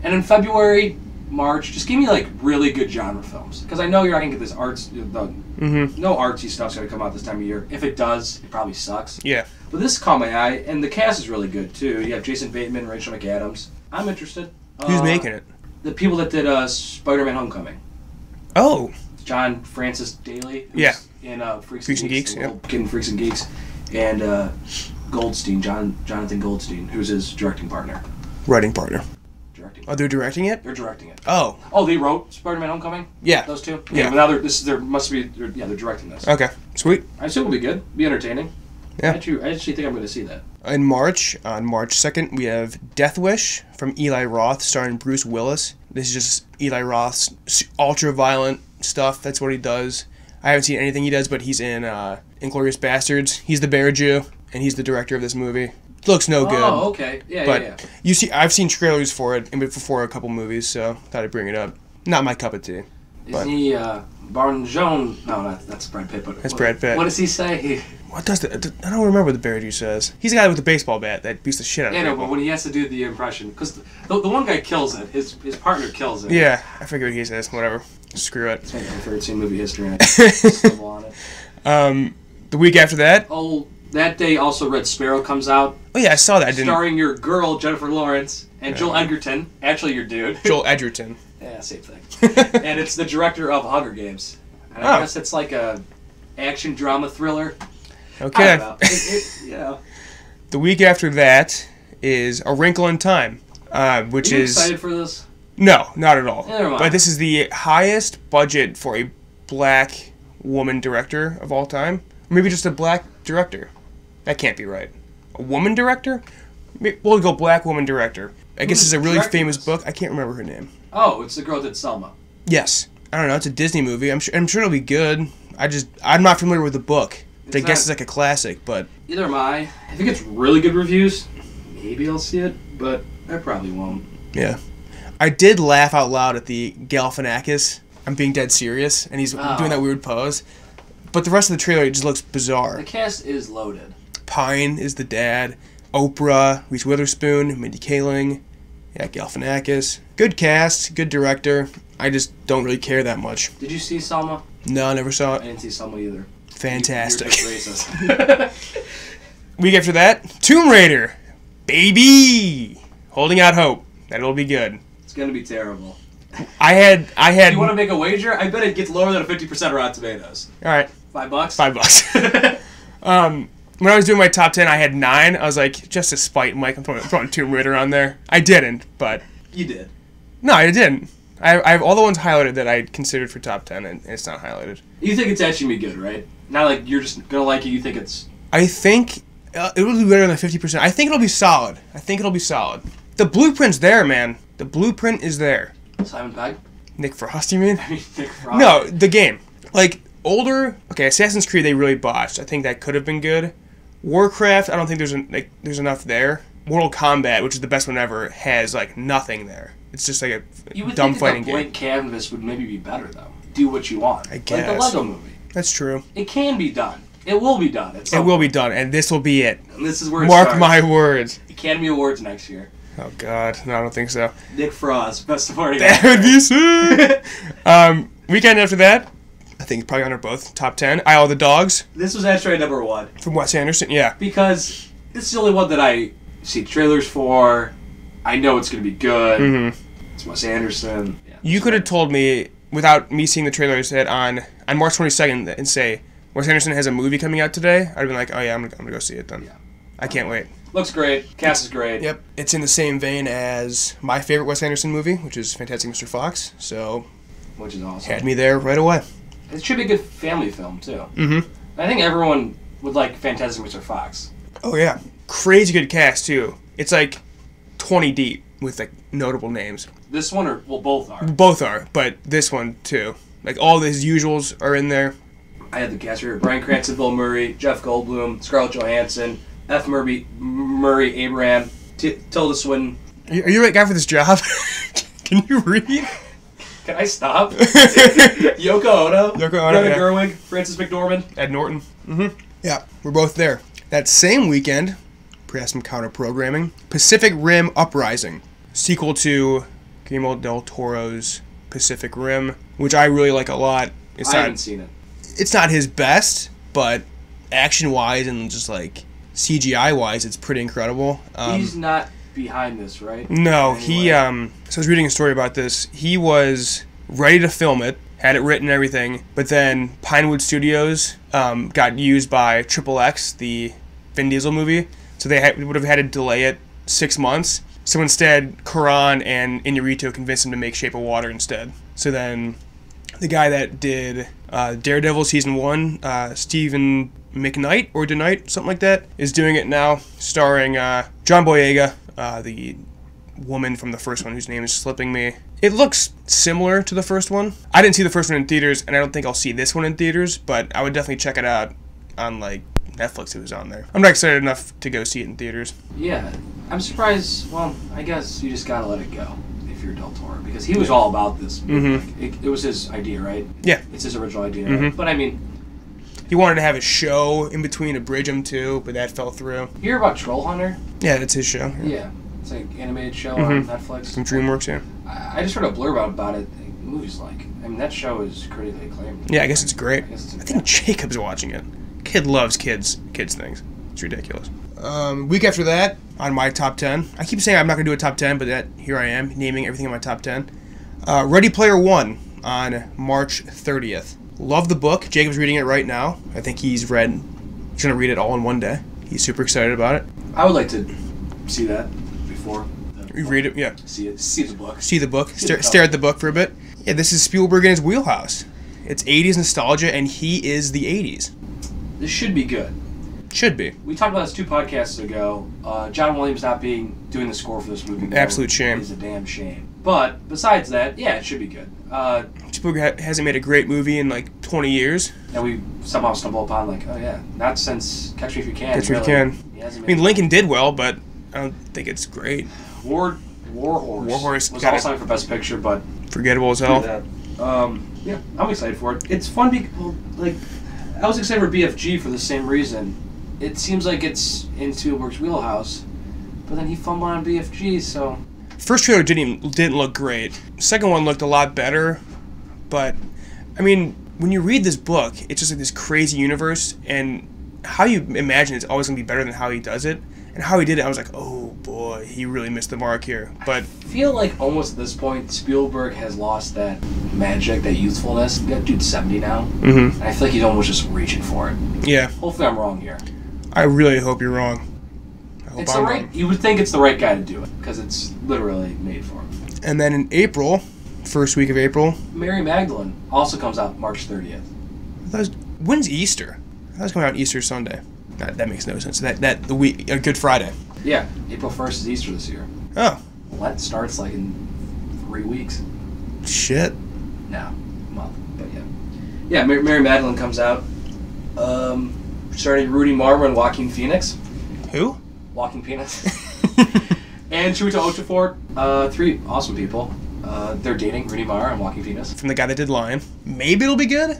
And in February, March, just give me like really good genre films, because I know you're not gonna get this no artsy stuff's gonna come out this time of year. If it does, it probably sucks. Yeah. But this caught my eye, and the cast is really good too. You have Jason Bateman, Rachel McAdams. I'm interested. Who's making it? The people that did Spider-Man: Homecoming. Oh. John Francis Daly, who's Yeah. in Freaks and and Geeks, the yeah. World Kid in Freaks and Geeks, and Goldstein, Jonathan Goldstein, who's his directing partner. Writing partner. Directing. Oh, they're directing it? They're directing it. Oh. Oh, they wrote Spider-Man: Homecoming. Yeah. Those two. Yeah. But now they're directing this. Okay. Sweet. I assume it'll be good. Be entertaining. Yeah. I actually think I'm going to see that. In March, on March 2nd, we have Death Wish from Eli Roth, starring Bruce Willis. This is just Eli Roth's ultra-violent stuff. That's what he does. I haven't seen anything he does, but he's in Inglourious Bastards. He's the Bear Jew, and he's the director of this movie. Looks no good. Oh, okay. Yeah, But I've seen trailers for it and before a couple movies, so thought I'd bring it up. Not my cup of tea. Isn't he Barn Joan? No, that's Brad Pitt. But That's Brad Pitt. What does he say? What does I don't remember what the Bear Jew says. He's the guy with the baseball bat that beats the shit out of Yeah, no, people. but when he has to do the impression, because the one guy kills it, his partner kills it. Yeah, I forget what he says. Whatever. Screw it. It's my favorite scene in movie history, and I stumble on it. The week after that. Oh, that day also Red Sparrow comes out. Oh yeah, I saw that. I didn't. Starring your girl Jennifer Lawrence and Joel Edgerton. Actually, your dude. Joel Edgerton. Yeah, same thing. And it's the director of Hunger Games. And I guess it's like a action drama thriller. Okay. I don't know. Yeah. The week after that is A Wrinkle in Time, which Are you is excited for this? no, not at all. Never mind. But this is the highest budget for a black woman director of all time. Or maybe just a black director. That can't be right. A woman director? We'll go black woman director. I guess it's a really famous book. I can't remember her name. Oh, it's the girl that did Selma. Yes. I don't know. It's a Disney movie. I'm sure it'll be good. I'm not familiar with the book. I guess it's like a classic, but Either am I. If it gets really good reviews, maybe I'll see it, but I probably won't. yeah. I did laugh out loud at the Galifianakis. I'm being dead serious, and he's doing that weird pose. But the rest of the trailer, it just looks bizarre. The cast is loaded. Pine is the dad. Oprah, Reese Witherspoon, Mindy Kaling, Yeah, Galifianakis. Good cast, good director. I just don't really care that much. Did you see Selma? No, I never saw I it. didn't see Selma either. Fantastic. You're just racist. Week after that, Tomb Raider. Baby! Holding out hope that it'll be good. It's gonna be terrible. I had. You want to make a wager? I bet it gets lower than a 50% Rotten Tomatoes. All right. $5? $5. When I was doing my top 10, I had 9. I was like, just to spite Mike, I'm throwing Tomb Raider on there. I didn't, but... You did. No, I didn't. I have all the ones highlighted that I considered for top 10, and it's not highlighted. You think it's actually be good, right? Not like you're just gonna like it, you think it's... I think it will be better than 50%. I think it'll be solid. The blueprint's there, man. The blueprint is there. Simon Pegg? Nick Frost, you mean? I mean, Nick Frost. No, the game. Like, older... Okay, Assassin's Creed, they really botched. I think that could have been good. Warcraft, I don't think there's enough there. Mortal Kombat, which is the best one ever, has, like, nothing there. It's just like a dumb fighting game. You would think a blank canvas would maybe be better, though. Do what you want. I guess. Like the Lego movie. That's true. It can be done. It will be done. It will be done, and this will be it. And this is where it Mark starts. my words. Academy Awards next year. Oh, God. No, I don't think so. Nick Frost, best supporting That would be sick. Weekend after that, I think probably under both top 10. All the Dogs. This was actually number 1. From Wes Anderson, yeah. Because this is the only one that I see trailers for. I know it's going to be good. Mm-hmm. It's Wes Anderson. Yeah. You could have told me, without me seeing the trailers, that on March 22nd and say, Wes Anderson has a movie coming out today, I'd have been like, oh yeah, I'm gonna go see it then. Yeah. I can't wait. Looks great. Cast is great. Yep. It's in the same vein as my favorite Wes Anderson movie, which is Fantastic Mr. Fox, so... Which is awesome. Had me there right away. It should be a good family film, too. Mm-hmm. I think everyone would like Fantastic Mr. Fox. Oh yeah. Crazy good cast, too. It's like 20 deep with, like, notable names. This one, or, well, both are. Both are, but this one, too. Like, all his usuals are in there. I had the cast here. Bryan Cranston, Bill Murray, Jeff Goldblum, Scarlett Johansson, F. Murray Abraham, Tilda Swinton. Are you the right guy for this job? Can you read? Can I stop? Yoko Ono, Greta yeah. Gerwig, Frances McDormand. Ed Norton. Mm-hmm. Yeah, we're both there. That same weekend, we had some counter-programming. Pacific Rim Uprising, sequel to Guillermo del Toro's Pacific Rim, which I really like a lot. I haven't seen it. It's not his best, but action-wise and just like CGI-wise, it's pretty incredible. He's not behind this, right? No, he. So I was reading a story about this. He was ready to film it, had it written and everything, but then Pinewood Studios got used by XXX, the Vin Diesel movie, so they would have had to delay it 6 months. So instead, Cuarón and Iñárritu convinced him to make Shape of Water instead. So then, the guy that did Daredevil Season 1, Stephen McKnight, or DeKnight, something like that, is doing it now, starring John Boyega, the woman from the first one whose name is slipping me. It looks similar to the first one. I didn't see the first one in theaters, and I don't think I'll see this one in theaters, but I would definitely check it out on, like, Netflix. It was on there. I'm not excited enough to go see it in theaters. Yeah, I'm surprised. Well, I guess you just gotta let it go if you're Del Toro, because he was all about this. Mm-hmm. It was his idea, right? Yeah. It's his original idea. Mm-hmm. But I mean, he wanted to have a show in between to bridge them too, but that fell through. You hear about Troll Hunter? Yeah, that's his show. Yeah. It's like an animated show on Netflix. From DreamWorks, yeah. I just read a blurb about it. The movie's like, I mean, that show is critically acclaimed. Yeah, I guess it's great. I think Jacob's watching it. Kid loves kids things. It's ridiculous. Week after that, on my top 10, I keep saying I'm not going to do a top 10, but here I am, naming everything in my top 10. Ready Player One on March 30th. Love the book. Jacob's reading it right now. I think he's going to read it all in one day. He's super excited about it. I would like to see that before. You read it, yeah. See the book. See the book. Stare at the book for a bit. Yeah, this is Spielberg in his wheelhouse. It's 80s nostalgia, and he is the 80s. This should be good. Should be. We talked about this 2 podcasts ago. John Williams not doing the score for this movie. Absolute shame. Is a damn shame. But besides that, yeah, it should be good. Spielberg hasn't made a great movie in like 20 years. And we somehow stumble upon like, oh yeah, not since Catch Me If You Can. Catch Me If You Can. I mean, Lincoln did well, but I don't think it's great. War Horse was also for Best Picture, but forgettable as hell. Yeah, I'm excited for it. It's fun because, like, I was excited for BFG for the same reason. It seems like it's in Spielberg's wheelhouse, but then he fumbled on BFG, so... First trailer didn't look great. Second one looked a lot better, but I mean, when you read this book, it's just like this crazy universe, and how you imagine it's always gonna be better than how he does it. And how he did it, I was like, oh boy, he really missed the mark here. But I feel like almost at this point, Spielberg has lost that magic, that youthfulness. That dude's 70 now. Mm-hmm. And I feel like he's almost just reaching for it. Yeah. Hopefully I'm wrong here. I really hope you're wrong. I hope It's I'm the right. wrong. You would think it's the right guy to do it, because it's literally made for him. And then in April, first week of April. Mary Magdalene also comes out March 30th. When's Easter? That was coming out Easter Sunday. That makes no sense. That the week, Good Friday. Yeah, April 1st is Easter this year. Oh. Lent starts like in 3 weeks. Shit. No, month, but yeah. Yeah, Mary Magdalene comes out. Starring Rudy Marmer and Joaquin Phoenix. Who? Joaquin Phoenix. And Chiwetel Ejiofor. 3 awesome people. They're dating, Rudy Mara and Joaquin Phoenix. From the guy that did Lion. Maybe it'll be good?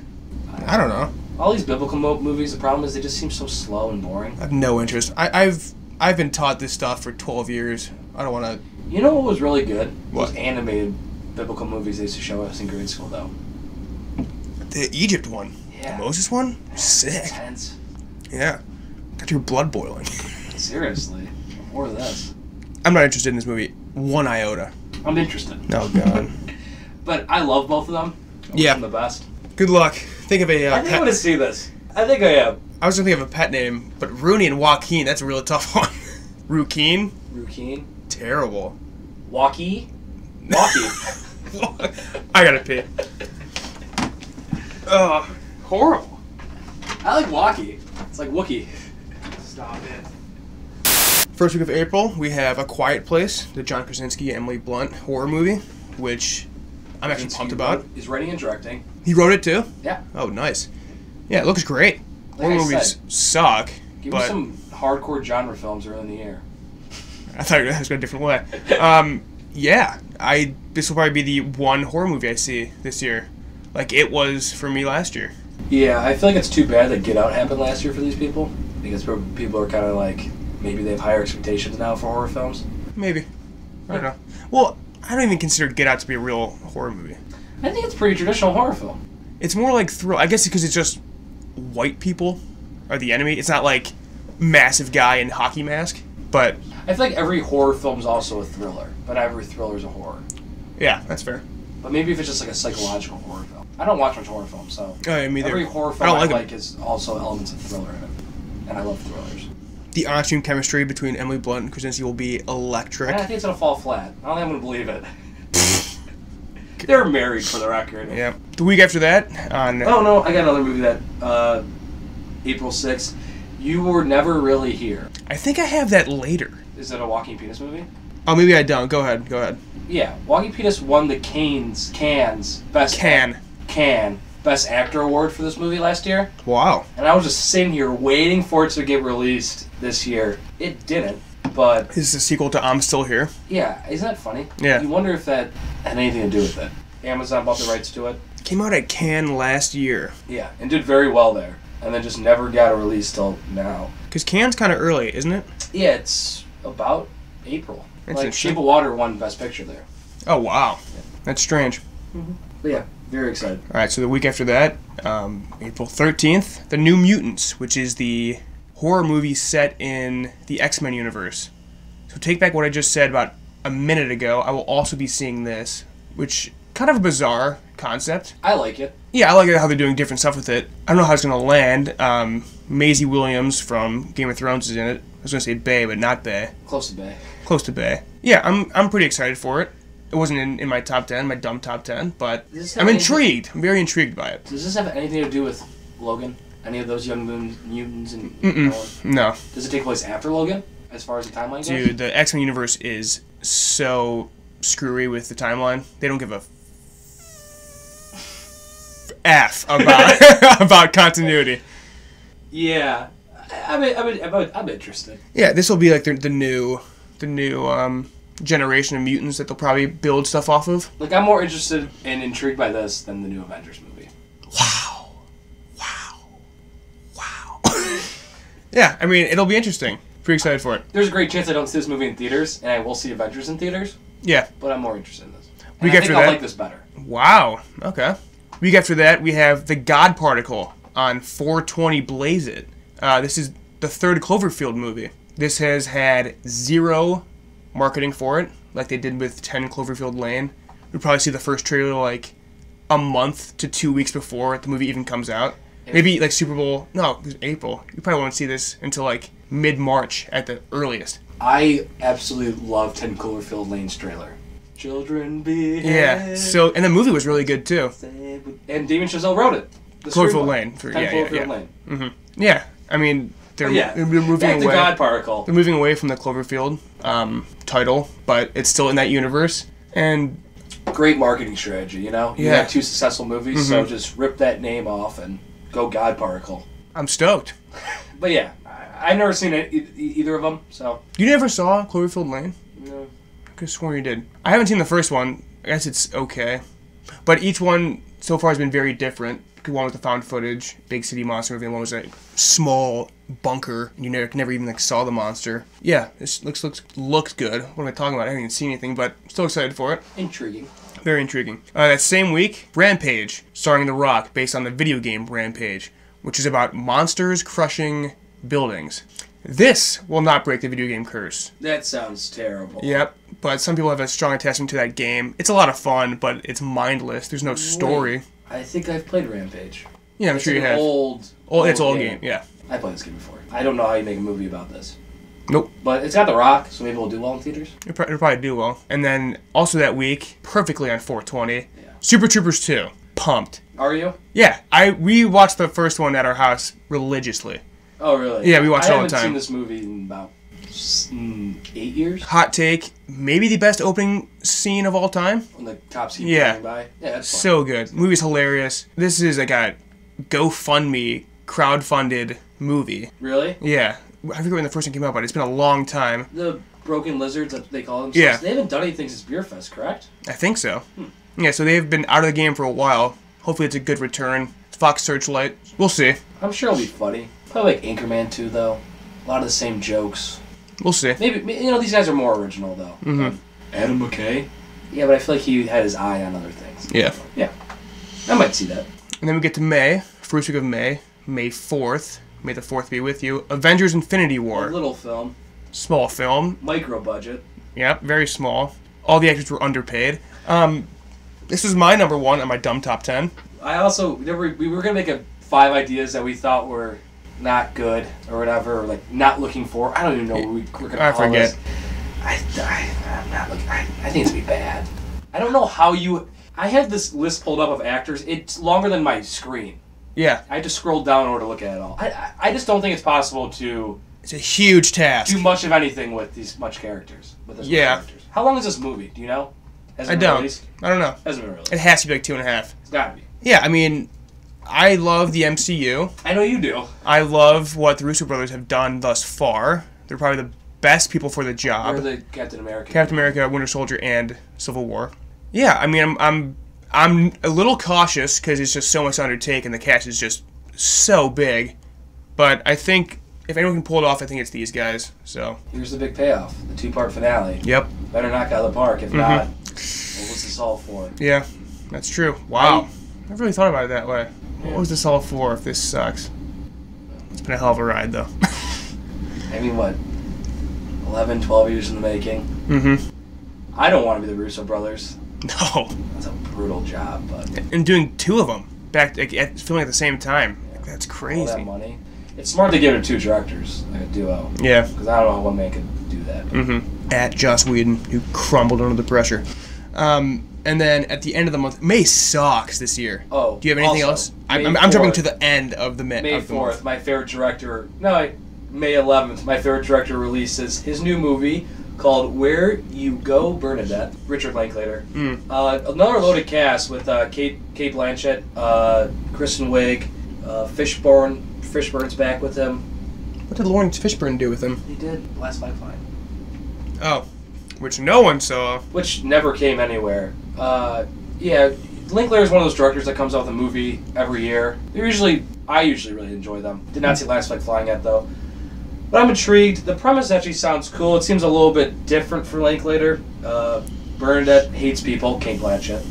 I don't know. All these biblical movies, the problem is they just seem so slow and boring. I have no interest. I've been taught this stuff for 12 years. I don't want to... You know what was really good? What? Those animated biblical movies they used to show us in grade school, though. The Egypt one. Yeah. The Moses one? Sick. Intense. Yeah. Got your blood boiling. Seriously. More of this. I'm not interested in this movie. One iota. I'm interested. Oh, God. But I love both of them. I wish Yeah. them the best. Good luck. Think of a I think I'm going to see this. I think I am. I was going to think of a pet name, but Rooney and Joaquin, that's a really tough one. Rukeen? Rukeen. Terrible. Walkie. I gotta pee. Ugh. Horrible. I like Walkie. It's like Wookie. Stop it. First week of April, we have A Quiet Place, the John Krasinski, Emily Blunt horror movie, which I'm actually pumped about. He's writing and directing. He wrote it too? Yeah. Oh, nice. Yeah, it looks great. Like Horror I movies said, suck, Give but me some hardcore genre films early in the year. I thought that was going a different way. Yeah, this will probably be the one horror movie I see this year, like it was for me last year. Yeah, I feel like it's too bad that Get Out happened last year for these people, because people are kind of like, maybe they have higher expectations now for horror films. Maybe. I don't know. Well, I don't even consider Get Out to be a real horror movie. I think it's a pretty traditional horror film. It's more like thrill. I guess because it's just white people are the enemy. It's not like massive guy in hockey mask, but I feel like every horror film is also a thriller, but every thriller is a horror. yeah, that's fair. But maybe if it's just like a psychological horror film. I don't watch much horror films, so Oh, me either. every horror I film don't I like 'em. like is also elements of thriller in it. And I love thrillers. The on-screen chemistry between Emily Blunt and Krasinski will be electric. And I think it's gonna fall flat. I don't think I'm gonna believe it. They're married, for the record. Yeah. The week after that, on Oh no, I got another movie that April 6th. You Were Never Really Here. I think I have that later. Is it a Joaquin Phoenix movie? Oh, maybe I don't. Go ahead. Yeah, Joaquin Phoenix won the Cannes Best Actor Award for this movie last year. Wow. And I was just sitting here waiting for it to get released this year. It didn't, but This is a sequel to I'm Still Here. yeah, isn't that funny? Yeah. You wonder if that had anything to do with it. Amazon bought the rights to it. Came out at Cannes last year. Yeah, and did very well there. And then just never got a release till now. Because Cannes kind of early, isn't it? Yeah, it's about April. That's Like interesting. Shape of Water won Best Picture there. Oh, wow. That's strange. But yeah, very excited. All right, so the week after that, April 13th, The New Mutants, which is the horror movie set in the X-Men universe. So take back what I just said about a minute ago. I will also be seeing this, which kind of a bizarre concept. I like it. Yeah, I like how they're doing different stuff with it. I don't know how it's going to land. Maisie Williams from Game of Thrones is in it. I was going to say Bay, but not Bay. Close to Bay. Close to Bay. Yeah, I'm pretty excited for it. It wasn't in my top 10, my dumb top 10, but Does this have I'm anything- intrigued. I'm very intrigued by it. Does this have anything to do with Logan? Any of those young mutants and No. Does it take place after Logan, as far as the timeline goes? Dude, the X-Men universe is so screwy with the timeline. They don't give a F about about continuity. Yeah, I'm interested. Yeah, this will be like the new generation of mutants that they'll probably build stuff off of. Like, I'm more interested and intrigued by this than the new Avengers movie. Wow. Yeah, I mean, it'll be interesting. Pretty excited for it. There's a great chance I don't see this movie in theaters, and I will see Avengers in theaters. Yeah. But I'm more interested in this. Week And I after think I'll that- like this better. Wow. Okay. Week after that, we have The God Particle on 420 Blaze It. This is the third Cloverfield movie. This has had zero marketing for it, like they did with 10 Cloverfield Lane. We'd probably see the first trailer like a month to 2 weeks before the movie even comes out. Maybe like Super Bowl. No, it was April. You probably won't see this until like mid-March at the earliest. I absolutely love 10 Cloverfield Lane's trailer. Children be Yeah. So, and the movie was really good too. And Damien Chazelle wrote it. The Cloverfield screenplay. Lane. 10 Yeah. Cloverfield Lane. Yeah. I mean, they're moving Back to away. God Particle. They're moving away from the Cloverfield title, but it's still in that universe. And Great marketing strategy, you know? You Yeah. had 2 successful movies, so just rip that name off and go God Particle. I'm stoked. But yeah, I've never seen either of them, so... You never saw Cloverfield Lane? No. I could have sworn you did. I haven't seen the first one. I guess it's okay. But each one so far has been very different. One was the found footage, big city monster movie, and one was a small bunker, and you never even like saw the monster. Yeah, this looks good. What am I talking about? I haven't even seen anything, but still excited for it. Intriguing. Very intriguing. That same week, Rampage, starring The Rock, based on the video game Rampage, which is about monsters crushing buildings. This will not break the video game curse. That sounds terrible. Yep, but some people have a strong attachment to that game. It's a lot of fun, but it's mindless. There's no story. Wait, I think I've played Rampage. Yeah, I'm It's sure you an have. It's old game, yeah. I played this game before. I don't know how you make a movie about this. Nope. But it's got The Rock, so maybe it'll do well in theaters. It'll probably do well. And then, also that week, perfectly on 420, Super Troopers 2. Pumped. Are you? Yeah, we watched the first one at our house religiously. Oh, really? Yeah, we watch it all the I haven't time. seen this movie in about 8 years. Hot take, maybe the best opening scene of all time. When the cops keep Yeah. going by. Yeah, that's fun. So good. The movie's hilarious. This is like a GoFundMe, crowdfunded movie. Really? Yeah. I forget when the first one came out, but it's been a long time. The Broken Lizards, that they call themselves. Yeah. They haven't done anything since Beer Fest, correct? I think so. Yeah, so they've been out of the game for a while. Hopefully it's a good return. Fox Searchlight. We'll see. I'm sure it'll be funny. Probably like Anchorman 2, though. A lot of the same jokes. We'll see. Maybe, these guys are more original, though. Mm-hmm. Adam McKay? Yeah, but I feel like he had his eye on other things. Yeah. Yeah. I might see that. And then we get to May. First week of May. May 4th. May the 4th be with you. Avengers Infinity A War. little film. Small film. Micro budget. Yep, very small. All the actors were underpaid. This is my number 1 on my dumb top 10. I also, we were going to make 5 ideas that we thought were not good or whatever, or like not looking for. I don't even know what we're going to call I forget. this. I'm not looking. I think it's going to be bad. I don't know how you... I have this list pulled up of actors. It's longer than my screen. Yeah. I had to scroll down in order to look at it all. I just don't think it's possible to It's a huge task. do much of anything with these much characters. With this much characters. How long is this movie? Do you know? Has it I been don't. released? I don't know. Hasn't been released. It has to be like 2.5. It's got to be. Yeah, I mean, I love the MCU. I know you do. I love what the Russo brothers have done thus far. They're probably the best people for the job. Or the Captain America. Captain America, Winter Soldier, and Civil War. Yeah, I mean, I'm a little cautious because it's just so much to undertake and the cast is just so big. But I think if anyone can pull it off, I think it's these guys. So Here's the big payoff. The 2-part finale. yep, Better knock out of the park. If not, what was this all for? yeah, that's true. Wow, I never really thought about it that way. What was this all for if this sucks? It's been a hell of a ride, though. I mean, what? 11, 12 years in the making. Mm-hmm. I don't want to be the Russo brothers. No. That's a brutal job, but And doing 2 of them back filming at the same time. Like, that's all crazy. that money. It's smart to give it to 2 directors, like a duo. Yeah. Because I don't know how one man could do that. But Mm-hmm. At Joss Whedon, who crumbled under the pressure. And then at the end of the month, May sucks this year. Oh, do you have anything also, else? I'm May jumping 4th. to the end of the May of the 4th, month. my favorite director. No, May 11th, my favorite director releases his new movie called Where You Go, Bernadette. Richard Linklater. Another loaded cast with Kate Blanchett, Kristen Wiig, Fishburne's back with him. What did Lawrence Fishburne do with him? He did Last Lifeline, Oh, which no one saw. which never came anywhere. Yeah, Linklater is one of those directors that comes out with a movie every year. I usually really enjoy them. Did not see Last Lifeline yet though. But I'm intrigued. The premise actually sounds cool. It seems a little bit different for Linklater. Bernadette hates people, Kate Blanchett.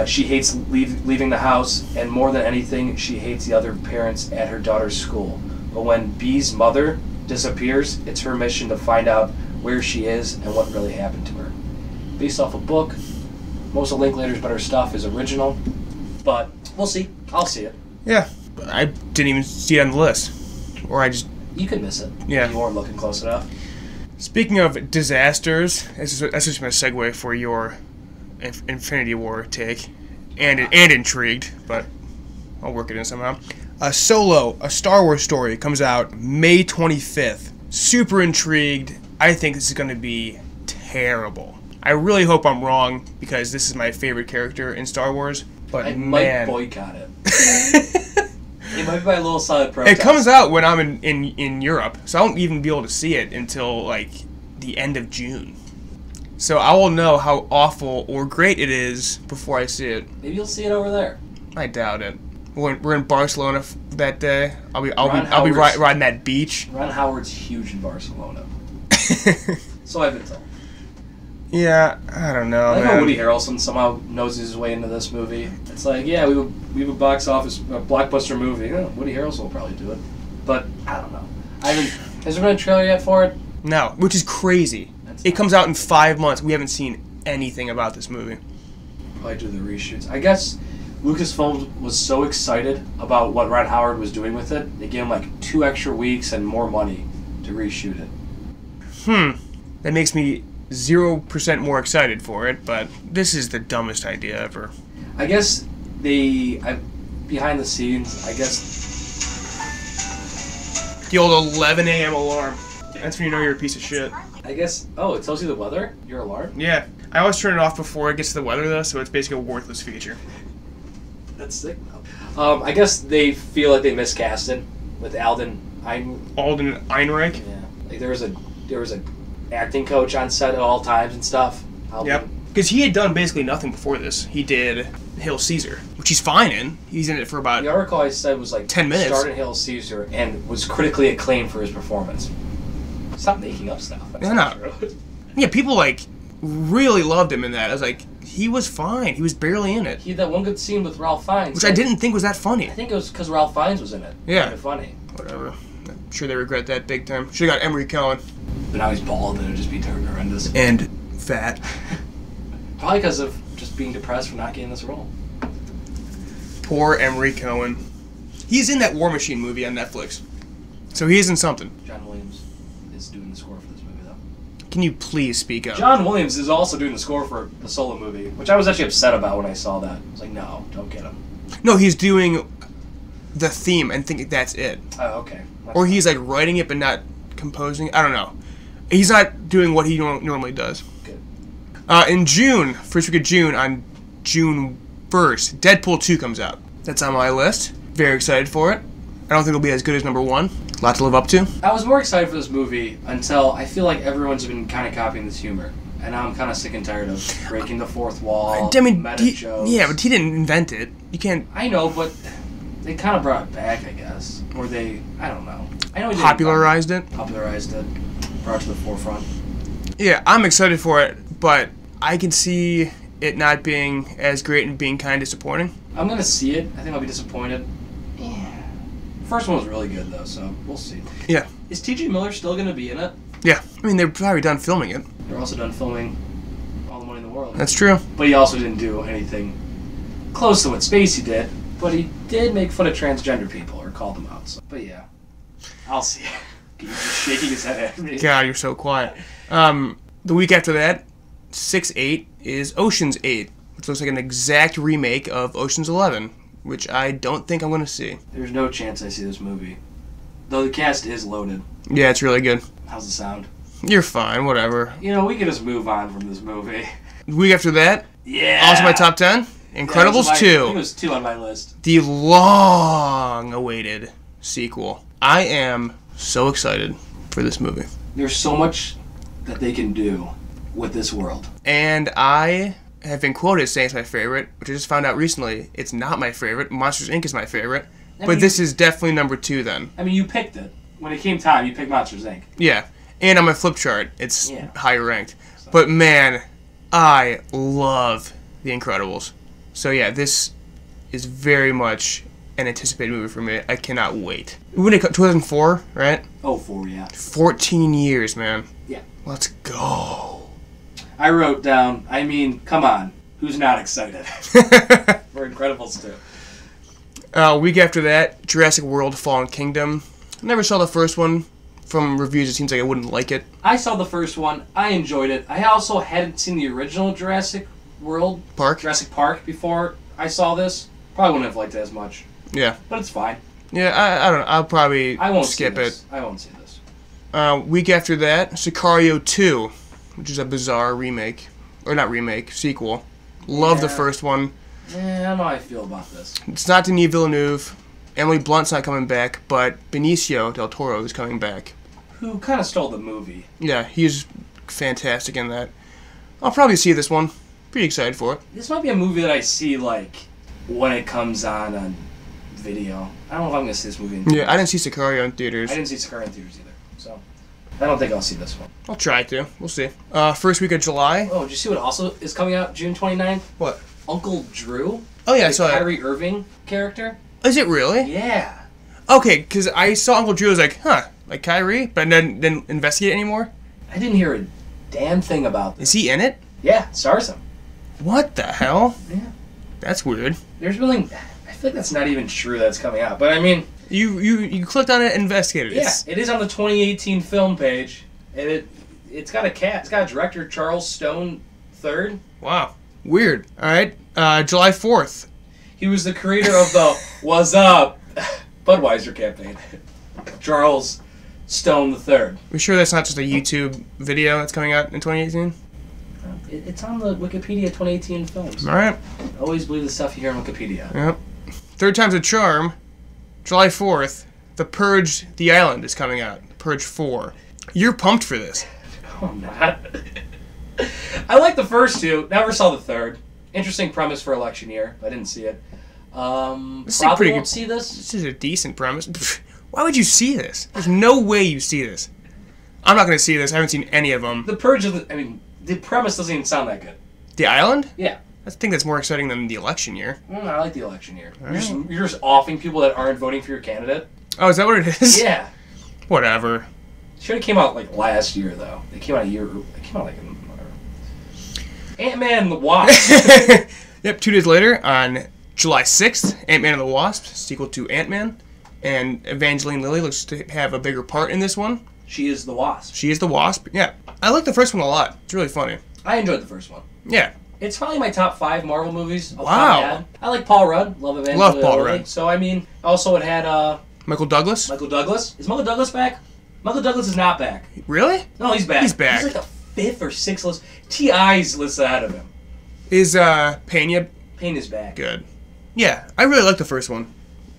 She hates leaving the house, and more than anything, she hates the other parents at her daughter's school. But when Bee's mother disappears, it's her mission to find out where she is and what really happened to her. Based off a book, most of Linklater's better stuff is original, but we'll see. I'll see it. Yeah, I didn't even see it on the list. Or I just... You could miss it. Yeah. You weren't looking close enough. Speaking of disasters, that's just my segue for your Infinity War take. And intrigued, but I'll work it in somehow. Solo, a Star Wars story, comes out May 25th. Super intrigued. I think this is going to be terrible. I really hope I'm wrong, because this is my favorite character in Star Wars. But I man, might boycott it. It might be my little silent protest. It comes out when I'm in Europe, so I won't even be able to see it until, like, the end of June. So I will know how awful or great it is before I see it. Maybe you'll see it over there. I doubt it. We're in Barcelona that day. I'll be riding that beach. Ron Howard's huge in Barcelona. So I've been told. Yeah, I don't know. I like how man. Woody Harrelson somehow knows his way into this movie. It's like, yeah, we have a box office, a blockbuster movie. Yeah, Woody Harrelson will probably do it. But I don't know. Has there been a trailer yet for it? No, which is crazy. It comes out in 5 months. We haven't seen anything about this movie. Probably do the reshoots. I guess Lucasfilm was so excited about what Ron Howard was doing with it, they gave him like 2 extra weeks and more money to reshoot it. That makes me 0% more excited for it, but this is the dumbest idea ever. I guess behind the scenes, I guess... The old 11 a.m. alarm. That's when you know you're a piece of shit. I guess... Oh, it tells you the weather? Your alarm? Yeah. I always turn it off before it gets to the weather, though, so it's basically a worthless feature. That's sick, though. I guess they feel like they miscast it with Alden Ehrenreich? Yeah. Like there was a acting coach on set at all times and stuff. Yep. Because he had done basically nothing before this. He did Hail Caesar, which he's fine in. He's in it for about... The article I said was like 10 minutes. Started Hail Caesar and was critically acclaimed for his performance. Stop making up stuff. That's not true. Yeah, people like really loved him in that. I was like, he was fine. He was barely in it. He had that one good scene with Ralph Fiennes. Which I didn't think was that funny. I think it was because Ralph Fiennes was in it. Yeah. Kind of funny. Whatever. I'm sure they regret that big time. Should have got Emery Cohen. But now he's bald and it'd just be horrendous. And fat. Probably because of just being depressed for not getting this role. Poor Emery Cohen. He's in that War Machine movie on Netflix. So he is in something. John Williams is doing the score for this movie, though. Can you please speak up? John Williams is also doing the score for the Solo movie, which I was actually upset about when I saw that. I was like, no, don't get him. No, he's doing the theme and think that's it. Oh, okay. Or he's like writing it but not composing. I don't know. He's not doing what he normally does. Good. In June, first week of June, on June 1st, Deadpool 2 comes out. That's on my list. Very excited for it. I don't think it'll be as good as number 1. A lot to live up to. I was more excited for this movie until I feel like everyone's been kind of copying this humor. And now I'm kind of sick and tired of breaking the fourth wall, I mean, meta jokes. yeah, but he didn't invent it. You can't... I know, but they kind of brought it back, I guess. Or they... I don't know. I know he popularized it. Popularized it. Brought it to the forefront. Yeah, I'm excited for it, but I can see it not being as great and being kind of disappointing. I'm going to see it. I think I'll be disappointed. Yeah. First one was really good, though, so we'll see. Yeah. Is T.J. Miller still going to be in it? Yeah. I mean, they're probably done filming it. They're also done filming All the Money in the World. That's true. But he also didn't do anything close to what Spacey did, but he did make fun of transgender people, or called them out. So. But yeah, I'll see it. He's just shaking his head at me. God, you're so quiet. The week after that, 6/8, is Ocean's 8, which looks like an exact remake of Ocean's 11, which I don't think I'm going to see. There's no chance I see this movie. Though the cast is loaded. Yeah, it's really good. How's the sound? You're fine, whatever. You know, we can just move on from this movie. The week after that, yeah. also my top 10, Incredibles 2. I think it was 2 on my list. The long-awaited sequel. I am so excited for this movie. There's so much that they can do with this world. And I have been quoted as saying it's my favorite, which I just found out recently. It's not my favorite. Monsters, Inc. is my favorite. But this is definitely number 2 then. I mean, you picked it. When it came time, you picked Monsters, Inc. Yeah. And on my flip chart, it's higher ranked. So. But man, I love The Incredibles. So yeah, this is very much an anticipated movie for me. I cannot wait. When it 2004, right? Oh, 4, yeah. 14 years, man. Yeah. Let's go. I wrote down, I mean, come on. Who's not excited? For Incredibles 2. Week after that, Jurassic World Fallen Kingdom. Never saw the first one. From reviews, it seems like I wouldn't like it. I saw the first one. I enjoyed it. I also hadn't seen the original Jurassic Park before I saw this. Probably wouldn't have liked it as much. Yeah. But it's fine. Yeah, I don't know. I'll probably skip it. I won't see this. Week after that, Sicario 2, which is a bizarre remake. Or not remake, sequel. Love the first one. Yeah, I don't know how I feel about this. It's not Denis Villeneuve. Emily Blunt's not coming back, but Benicio del Toro is coming back. Who kind of stole the movie. Yeah, he's fantastic in that. I'll probably see this one. Pretty excited for it. This might be a movie that I see, like, when it comes on video. I don't know if I'm going to see this movie in theaters. Yeah, I didn't see Sicario in theaters. I didn't see Sicario in theaters either, so I don't think I'll see this one. I'll try to. We'll see. First week of July. Oh, did you see what also is coming out June 29th? What? Uncle Drew. Oh, yeah, I the saw that. Kyrie Irving character. Is it really? Yeah. Okay, because I saw Uncle Drew, I was like, huh, like Kyrie, but then didn't investigate anymore. I didn't hear a damn thing about this. Is he in it? Yeah, stars him. What the hell? Yeah. That's weird. There's really, I feel like that's not even true that's coming out, but I mean. You clicked on it and investigated it. Yeah, it is on the 2018 film page, and it's got a cast. It's got a director, Charles Stone III. Wow. Weird. All right. July 4th. He was the creator of the What's Up Budweiser campaign. Charles Stone III. We sure that's not just a YouTube video that's coming out in 2018? It's on the Wikipedia 2018 films. All right. Always believe the stuff you hear on Wikipedia. Yep. Third time's a charm. July 4th. The Purge: The Island is coming out. Purge 4. You're pumped for this. Oh, I'm not. I like the first two. Never saw the third. Interesting premise for election year. I didn't see it. Probably won't see this. This is a decent premise. Why would you see this? There's no way you see this. I'm not going to see this. I haven't seen any of them. The Purge, the premise doesn't even sound that good. The Island? Yeah. I think that's more exciting than the election year. I like the election year. You're just offing people that aren't voting for your candidate. Oh, is that what it is? Yeah. Whatever. Should have came out like last year though. It came out a year. It came out like Ant-Man and the Wasp. Yep. 2 days later, on July 6th, Ant-Man and the Wasp, sequel to Ant-Man, and Evangeline Lilly looks to have a bigger part in this one. She is the Wasp. She is the Wasp. Yeah. I like the first one a lot. It's really funny. I enjoyed the first one. Yeah. It's probably my top 5 Marvel movies. Wow. I like Paul Rudd. Love Evangeline Love Paul Lilly. Rudd. So also it had Michael Douglas? Michael Douglas. Is Michael Douglas back? Michael Douglas is not back. Really? No, he's back. He's back. He's like the 5th or 6th list. T.I.'s list ahead of him. Is Pena Payne is back. good? Yeah, I really like the first one.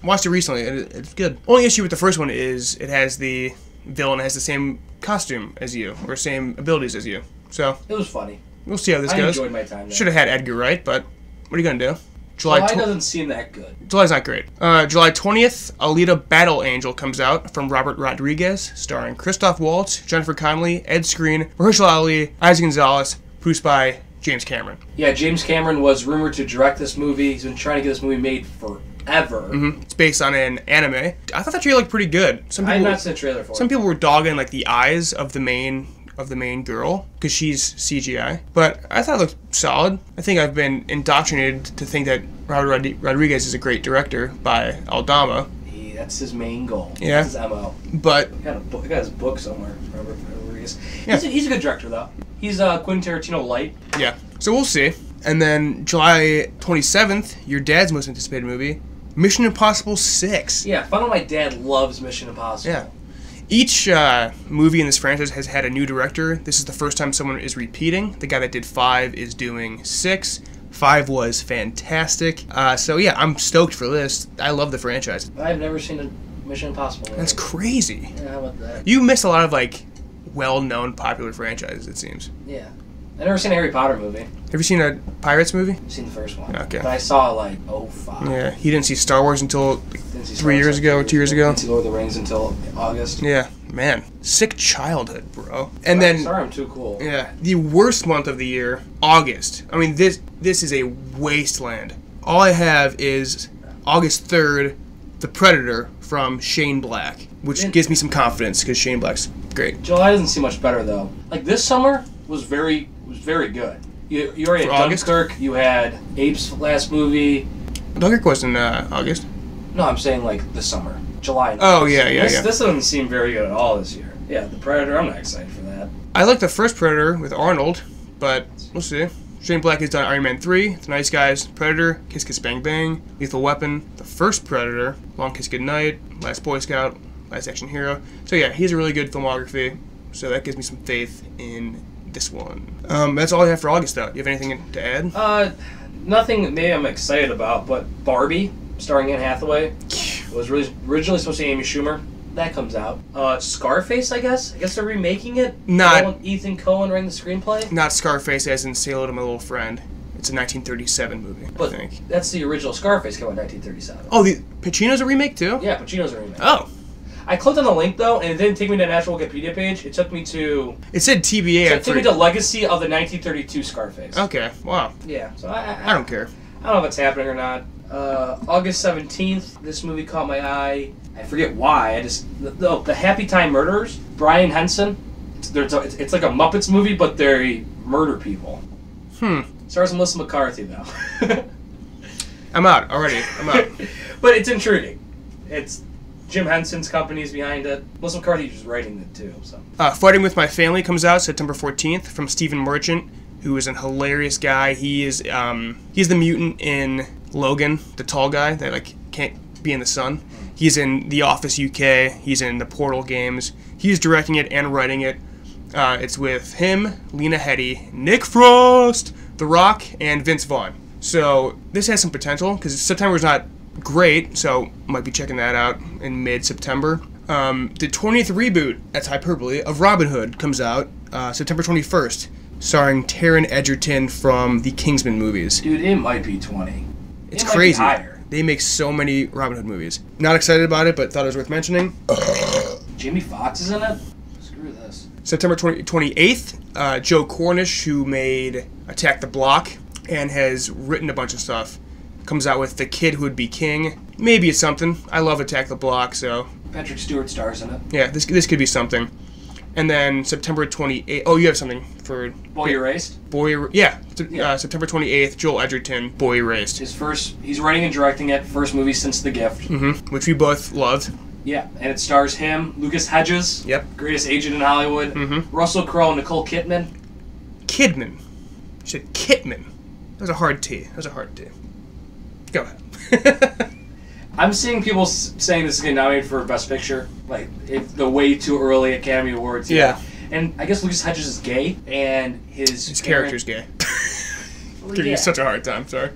Watched it recently, and it's good. Only issue with the first one is it has the villain has the same costume as you, or same abilities as you. So It was funny. we'll see how this I goes. enjoyed my time there. Should have had Edgar Wright, but what are you gonna do? July doesn't seem that good. July's not great. July 20th, Alita Battle Angel comes out from Robert Rodriguez, starring Christoph Waltz, Jennifer Connelly, Ed Skrein, Mahershala Ali, Isaac Gonzalez, produced by James Cameron. Yeah, James Cameron was rumored to direct this movie. He's been trying to get this movie made forever. Mm-hmm. It's based on an anime. I thought the trailer looked pretty good. I have not seen the trailer for it. Some people were dogging like the eyes of the main girl because she's CGI, but I thought it looked solid. I think I've been indoctrinated to think that Robert Rodriguez is a great director by Aldama. That's his main goal. Yeah. That's his MO. But He got his book somewhere. Robert Rodriguez. Yeah. He's a good director though. He's Quentin Tarantino light. yeah, so we'll see. And then July 27th, your dad's most anticipated movie, Mission Impossible 6. Yeah, fun of my dad loves Mission Impossible. Yeah. Each movie in this franchise has had a new director. This is the first time someone is repeating. The guy that did 5 is doing 6. 5 was fantastic. So yeah, I'm stoked for this. I love the franchise. I've never seen a Mission Impossible movie. That's crazy. Yeah, how about that? You missed a lot of like well-known popular franchises, it seems. Yeah. I've never seen a Harry Potter movie. Have you seen a Pirates movie? I've seen the first one. Okay. But I saw like 05. Yeah, he didn't see Star Wars until Didn't see 3 years ago or 2 years ago. Didn't see Lord of the Rings until August. Yeah, Man, sick childhood, bro. And then, sorry, I'm too cool. yeah, the worst month of the year, August. I mean, this is a wasteland. All I have is August 3rd, The Predator from Shane Black, which gives me some confidence because Shane Black's great. July doesn't seem much better though. Like this summer was very good. You already had Dunkirk. You had Ape's last movie. Dunkirk was in August. No, I'm saying like this summer, July. And Oh August. yeah. This doesn't seem very good at all this year. Yeah, The Predator. I'm not excited for that. I like the first Predator with Arnold, but we'll see. Shane Black has done Iron Man 3, The Nice Guys, Predator, Kiss Kiss Bang Bang, Lethal Weapon, the first Predator, Long Kiss Goodnight, Last Boy Scout, Last Action Hero. So yeah, he has a really good filmography, so that gives me some faith in this one. That's all I have for August, though. Do you have anything to add? Nothing that maybe I'm excited about, but Barbie, starring Anne Hathaway, was originally supposed to be Amy Schumer. That comes out. Scarface, I guess. I guess they're remaking it. Ethan Cohen writing the screenplay. Not Scarface, as in Say Hello to My Little Friend. It's a 1937 movie, I think. That's the original Scarface, came out in 1937. Oh, the Pacino's a remake too? Yeah, Pacino's a remake. Oh. I clicked on the link though, and it didn't take me to an actual Wikipedia page. It took me to. It said TBA. It took me to Legacy of the 1932 Scarface. Okay. Wow. Yeah. So I don't care. I don't know if it's happening or not. August 17th, this movie caught my eye. I forget why. The Happy Time Murderers. Brian Henson. It's like a Muppets movie, but they murder people. Stars Melissa McCarthy though. I'm out already. I'm out. But it's intriguing. It's Jim Henson's company's behind it. Melissa McCarthy's just writing it too. So. Fighting with My Family comes out September 14th from Stephen Merchant, who is an hilarious guy. He's the mutant in Logan, the tall guy that can't be in the sun. He's in The Office UK. He's in the Portal games. He's directing it and writing it. It's with him, Lena Headey, Nick Frost, The Rock, and Vince Vaughn. So this has some potential because September's not great, so might be checking that out in mid-September. The 20th reboot, that's hyperbole, of Robin Hood comes out September 21st, starring Taron Egerton from the Kingsman movies. Dude, it might be 20. It's crazy. They make so many Robin Hood movies. Not excited about it, but thought it was worth mentioning. Jamie Foxx is in it? Screw this. September 28th, Joe Cornish, who made Attack the Block and has written a bunch of stuff, comes out with The Kid Who Would Be King. Maybe it's something. I love Attack the Block, so... Patrick Stewart stars in it. Yeah, this could be something. And then September 28th... Oh, you have something for... Boy Erased? Yeah. September 28th, Joel Edgerton, Boy Erased. He's writing and directing it, first movie since The Gift. Which we both loved. Yeah, and it stars him, Lucas Hedges, greatest agent in Hollywood, Russell Crowe, Nicole Kidman. Kidman. You said Kitman. That was a hard T. Go ahead. I'm seeing people saying this is getting nominated for Best Picture, like the way too early Academy Awards. Yeah. And I guess Lucas Hedges is gay, and his character's gay. Giving you such a hard time, sorry.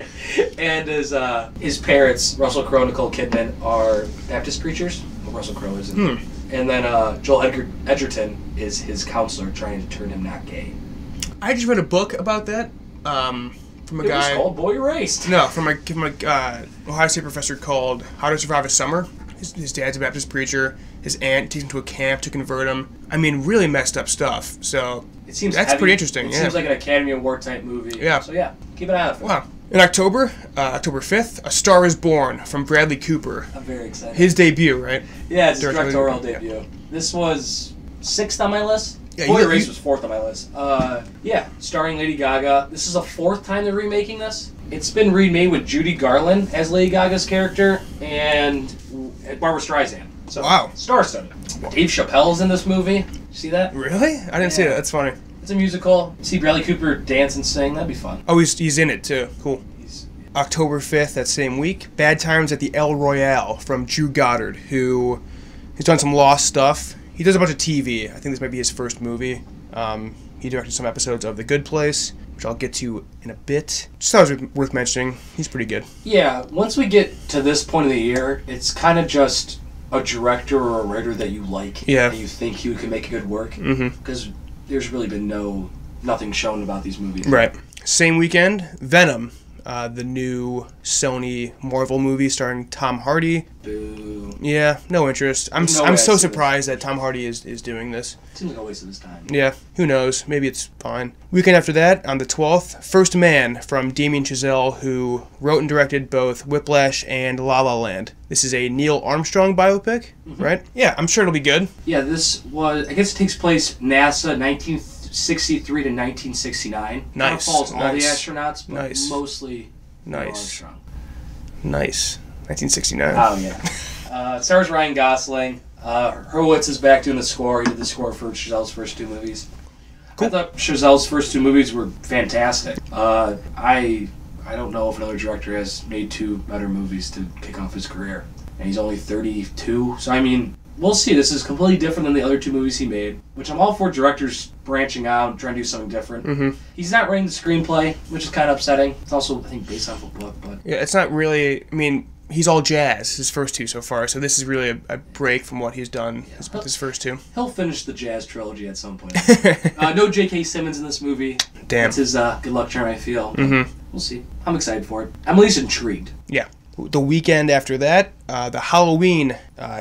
And his parents, Russell Crowe and Nicole Kidman, are Baptist preachers. Well, Russell Crowe isn't. And then Joel Edgerton is his counselor, trying to turn him not gay. I just read a book about that from a guy. It was called Boy Erased. No, from a Ohio State professor called How to Survive a Summer. His dad's a Baptist preacher. His aunt takes him to a camp to convert him. I mean, really messed up stuff. So that's heavy. pretty interesting. It seems like an Academy Award type movie. Yeah. So yeah, keep an eye out for it. Wow. In October 5th, A Star Is Born from Bradley Cooper. I'm very excited. His debut, right? Yeah, it's his directorial debut. Yeah. This was 6th on my list. Yeah, Boy Erased was 4th on my list. Starring Lady Gaga. This is the 4th time they're remaking this. It's been remade with Judy Garland as Lady Gaga's character and Barbara Streisand. So, wow. Star-studded. Dave Chappelle's in this movie. See that? Really? I didn't see that. That's funny. It's a musical. See Bradley Cooper dance and sing. That'd be fun. Oh, he's in it too. Cool. October 5th, that same week, Bad Times at the El Royale from Drew Goddard, who has done some Lost stuff. He does a bunch of TV. I think this might be his first movie. He directed some episodes of The Good Place, which I'll get to in a bit. Just thought it was worth mentioning. He's pretty good. Yeah, once we get to this point of the year, it's kind of just a director or a writer that you like. Yeah. And you think he can make good work. Because there's really been nothing shown about these movies. Right. Same weekend, Venom. The new Sony Marvel movie starring Tom Hardy. Boo. Yeah, no interest. I'm There's no way I'm I'd so see surprised that Tom Hardy is doing this. Seems like a waste of his time. Yeah, who knows? Maybe it's fine. Weekend after that, on the 12th, First Man from Damien Chazelle, who wrote and directed both Whiplash and La La Land. This is a Neil Armstrong biopic, right? Yeah, I'm sure it'll be good. Yeah, this was, I guess it takes place NASA 1963 to 1969. Nice, Kind of follows all the nice, astronauts, but nice. mostly Neil Nice. Armstrong. Nice. 1969. Oh, yeah. It stars Ryan Gosling. Hurwitz is back doing the score. He did the score for Chazelle's first two movies. Cool. I thought Chazelle's first two movies were fantastic. I don't know if another director has made two better movies to kick off his career. And he's only 32, so I mean, we'll see. This is completely different than the other two movies he made, which I'm all for directors branching out, trying to do something different. He's not writing the screenplay, which is kind of upsetting. It's also, I think, based off a book, but... Yeah, it's not really... I mean, he's all jazz, his first two so far, so this is really a break from what he's done with his first two. He'll finish the jazz trilogy at some point. No J.K. Simmons in this movie. Damn. That's his good luck charm, I feel. We'll see. I'm excited for it. I'm at least intrigued. Yeah. The weekend after that, the Halloween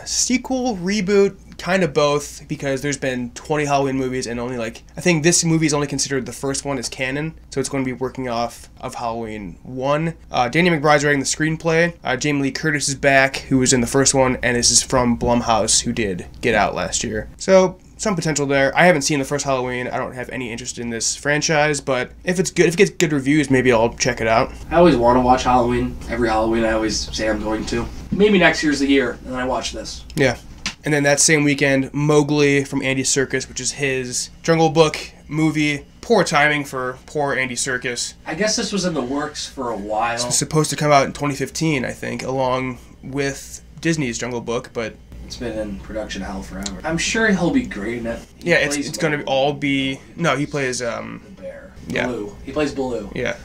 sequel, reboot, kind of both, because there's been 20 Halloween movies and only I think this movie is only considered the first one as canon, so it's going to be working off of Halloween 1. Danny McBride's writing the screenplay. Jamie Lee Curtis is back, who was in the first one, and this is from Blumhouse, who did Get Out last year. So, some potential there. I haven't seen the first Halloween. I don't have any interest in this franchise, but if it's good, if it gets good reviews, maybe I'll check it out. I always want to watch Halloween. Every Halloween I always say I'm going to. Maybe next year's the year, and then I watch this. Yeah. And then that same weekend, Mowgli from Andy Serkis, which is his Jungle Book movie. Poor timing for poor Andy Serkis. I guess this was in the works for a while. It's supposed to come out in 2015, I think, along with Disney's Jungle Book, but... It's been in production hell forever. I'm sure he'll be great in it. Yeah, it's going to all be... No, he plays... The bear. Yeah. Baloo. He plays Baloo. Yeah.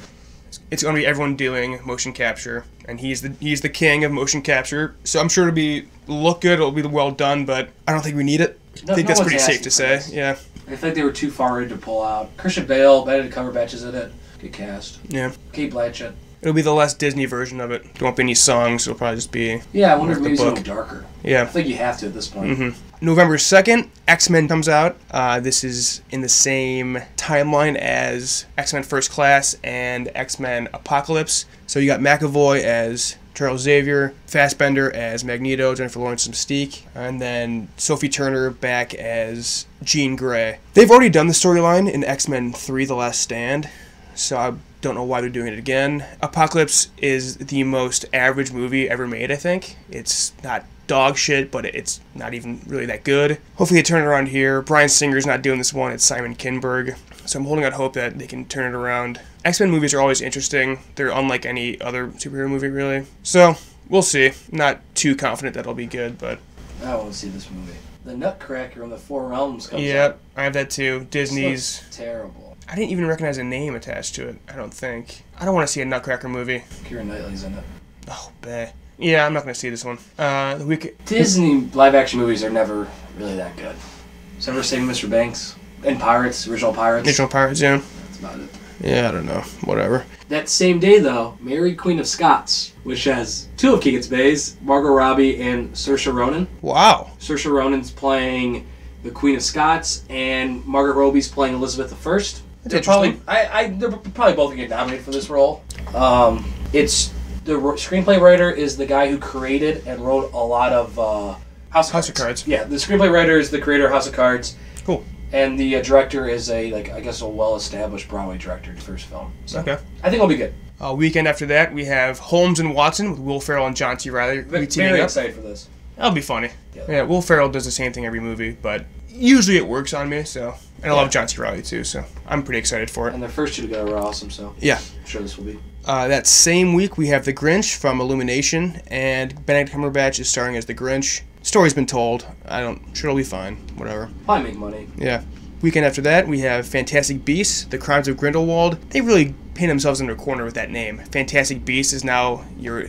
It's going to be everyone doing motion capture, and he's the king of motion capture, so I'm sure it'll look good, it'll be well done, but I don't think we need it. I think that's pretty safe to say. Yeah. I feel like they were too far in to pull out. Christian Bale, Benedict Cumberbatch is in it. Good cast. Yeah. Kate Blanchett. It'll be the less Disney version of it. There won't be any songs. It'll probably just be... Yeah, I wonder if maybe it's a book. little darker. Yeah. I think you have to at this point. November 2nd, X-Men comes out. This is in the same timeline as X-Men First Class and X-Men Apocalypse. So you got McAvoy as Charles Xavier, Fassbender as Magneto, Jennifer Lawrence as Mystique, and then Sophie Turner back as Jean Grey. They've already done the storyline in X-Men 3: The Last Stand, so I don't know why they're doing it again. Apocalypse is the most average movie ever made, I think. It's not dog shit, but it's not even really that good. Hopefully they turn it around here. Bryan Singer's not doing this one, it's Simon Kinberg. So I'm holding out hope that they can turn it around. X-Men movies are always interesting. They're unlike any other superhero movie, really. So, we'll see. Not too confident that it'll be good, but... I want to see this movie. The Nutcracker in the Four Realms comes out. Yep, I have that too. Disney's... This looks terrible. I didn't even recognize a name attached to it, I don't think. I don't want to see a Nutcracker movie. Keira Knightley's in it. Oh, bae. Yeah, I'm not going to see this one. Disney live-action movies are never really that good. So ever Saving Mr. Banks? And Pirates, original Pirates? Original Pirates, yeah. That's about it. Yeah, I don't know. Whatever. That same day, though, Mary, Queen of Scots, which has two of Keegan's Bays, Margot Robbie and Saoirse Ronan. Wow. Saoirse Ronan's playing the Queen of Scots, and Margot Robbie's playing Elizabeth I. They're probably both going to get nominated for this role. It's the screenplay writer is the guy who created and wrote a lot of House of Cards. Yeah, the screenplay writer is the creator of House of Cards. Cool. And the director is a well-established Broadway director, his first film. So Okay. I think it'll be good. Weekend after that, we have Holmes and Watson with Will Ferrell and John C. Reilly. Very excited for this. That'll be funny. Yeah. Yeah, Will Ferrell does the same thing every movie, but usually it works on me, so... And I love John C. Reilly, too, so I'm pretty excited for it. And the first two together were awesome, so Yeah. I'm sure this will be. That same week, we have The Grinch from Illumination, and Benedict Cumberbatch is starring as The Grinch. Story's been told. Sure it'll be fine. Whatever. Probably make money. Yeah. Weekend after that, we have Fantastic Beasts, The Crimes of Grindelwald. They really paint themselves in their corner with that name. Fantastic Beasts is now your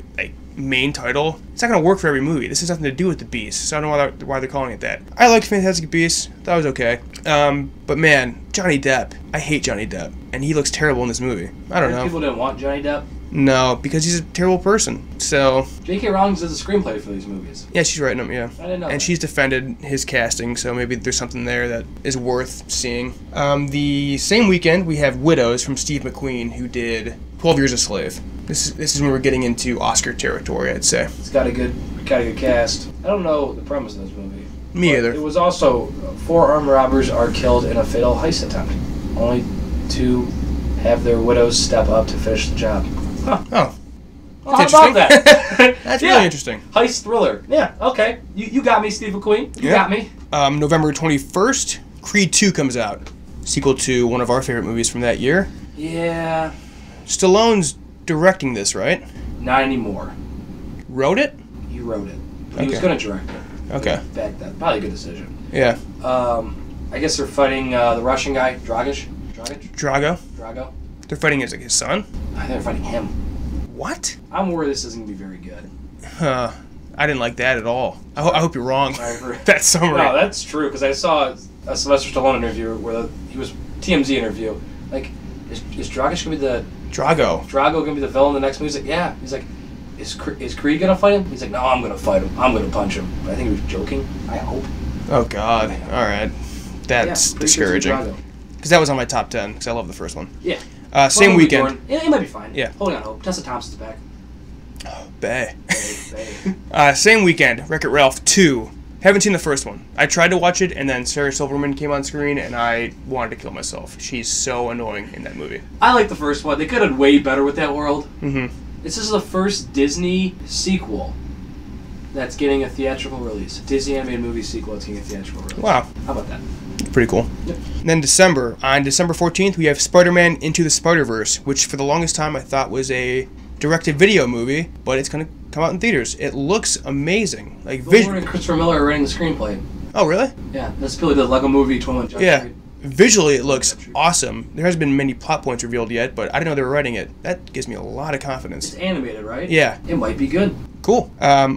main title. It's not going to work for every movie. This has nothing to do with the Beast, so I don't know why they're calling it that. I liked Fantastic Beasts. That was okay. But man, Johnny Depp. I hate Johnny Depp. And he looks terrible in this movie. I don't know. People didn't want Johnny Depp. No, because he's a terrible person. So J.K. Rowling does the screenplay for these movies. yeah, she's writing them. Yeah, I didn't know and that. she's defended his casting, so maybe there's something there that is worth seeing. The same weekend we have Widows from Steve McQueen, who did 12 Years a Slave. This is when we're getting into Oscar territory, I'd say. It's got a good cast. I don't know the premise of this movie. Me But either. It was also 4 armed robbers are killed in a fatal heist attempt, only to have their widows step up to finish the job. Huh. Oh, Well, how interesting. about that? that's Yeah. really interesting. Heist thriller. Yeah, okay. You got me, Steve McQueen. You Yeah. got me. November 21st, Creed 2 comes out. Sequel to one of our favorite movies from that year. Yeah, Stallone's directing this, right? not anymore. Wrote it? He wrote it. He was Okay. going to direct it. Okay. Back then. Probably a good decision. Yeah. I guess they're fighting the Russian guy, Dragic? Drago. Drago? They're fighting his son? I think they're fighting him. What? I'm worried this isn't going to be very good. I didn't like that at all. I hope you're wrong. Sorry for- That summary. No, that's true, because I saw a Sylvester Stallone interview where he was TMZ interview. Like, is Dragic gonna be Drago. Drago gonna be the villain in the next movie? He's like, yeah. He's like, is Creed gonna fight him? He's like, no, I'm gonna fight him. I'm gonna punch him. But I think he was joking. I hope. Oh, God. All right. That's Yeah, pretty sure it's discouraging. Drago. Because that was on my top 10, because I love the first one. Yeah. Same Well, weekend. Gordon. It might be fine. Yeah. Holding on hope. Tessa Thompson's back. Bay. Bay. Same weekend, Wreck-It Ralph 2. Haven't seen the first one. I tried to watch it, and then Sarah Silverman came on screen, and I wanted to kill myself. She's so annoying in that movie. I like the first one. They could have way better with that world. Mm-hmm. This is the first Disney sequel that's getting a theatrical release. Disney animated movie sequel that's getting a theatrical release. Wow. How about that? Pretty cool. Yep. And then on December 14th, we have Spider-Man Into the Spider-Verse, which for the longest time I thought was a direct-to-video movie, but it's going to come out in theaters. It looks amazing. Like Bill Murray and Christopher Miller are writing the screenplay. Oh, really? Yeah, that's Billy the Lego Movie 21 Jump Yeah. Street. Visually, it looks awesome. There hasn't been many plot points revealed yet, but I didn't know they were writing it. That gives me a lot of confidence. It's animated, right? Yeah. It might be good. Cool.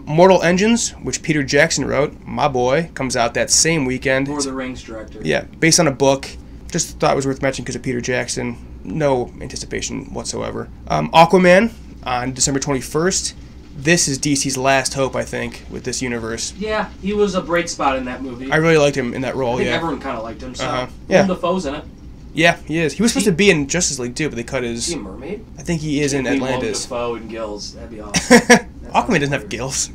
Mortal Engines, which Peter Jackson wrote, my boy, comes out that same weekend. Lord of the Rings director. Yeah, based on a book. Just thought it was worth mentioning because of Peter Jackson. No anticipation whatsoever. Aquaman on December 21st. This is DC's last hope, I think, with this universe. Yeah, he was a bright spot in that movie. I really liked him in that role, I think yeah. everyone kind of liked him, so. Yeah. Willem Dafoe's in it. Yeah, he is. He was supposed to be in Justice League too, but they cut Is he his... a mermaid? I think he is in Willem Atlantis. Dafoe and gills. That'd be awesome. Aquaman doesn't have gills.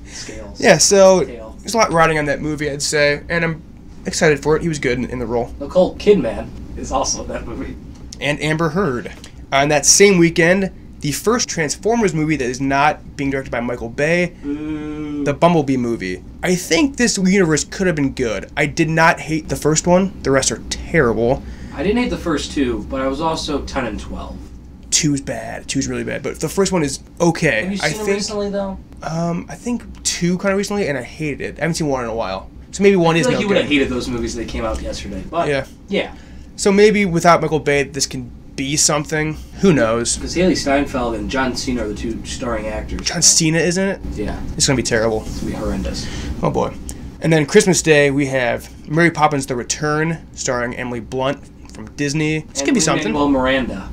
Scales. Yeah, so Tail. there's a lot riding on that movie, I'd say, and I'm excited for it. He was good in the role. Nicole Kidman is also in that movie. And Amber Heard. On that same weekend, the first Transformers movie that is not being directed by Michael Bay, Ooh. the Bumblebee movie. I think this universe could have been good. I did not hate the first one. The rest are terrible. I didn't hate the first two, but I was also 10 and 12. 2's bad. 2's really bad, but the first one is okay. Have you seen them recently, though? I think 2 kind of recently, and I hated it. I haven't seen 1 in a while. So maybe 1 I is feel like no you would have good. hated those movies that came out yesterday. But, Yeah. yeah. So maybe without Michael Bay, this can be something. Who knows? Because Haley Steinfeld and John Cena are the two starring actors. John Cena is in it? Yeah, It's going to be terrible. it's going to be horrendous. Oh boy. And then Christmas Day, we have Mary Poppins The Return, starring Emily Blunt from Disney. This could be something. Lin-Manuel Miranda.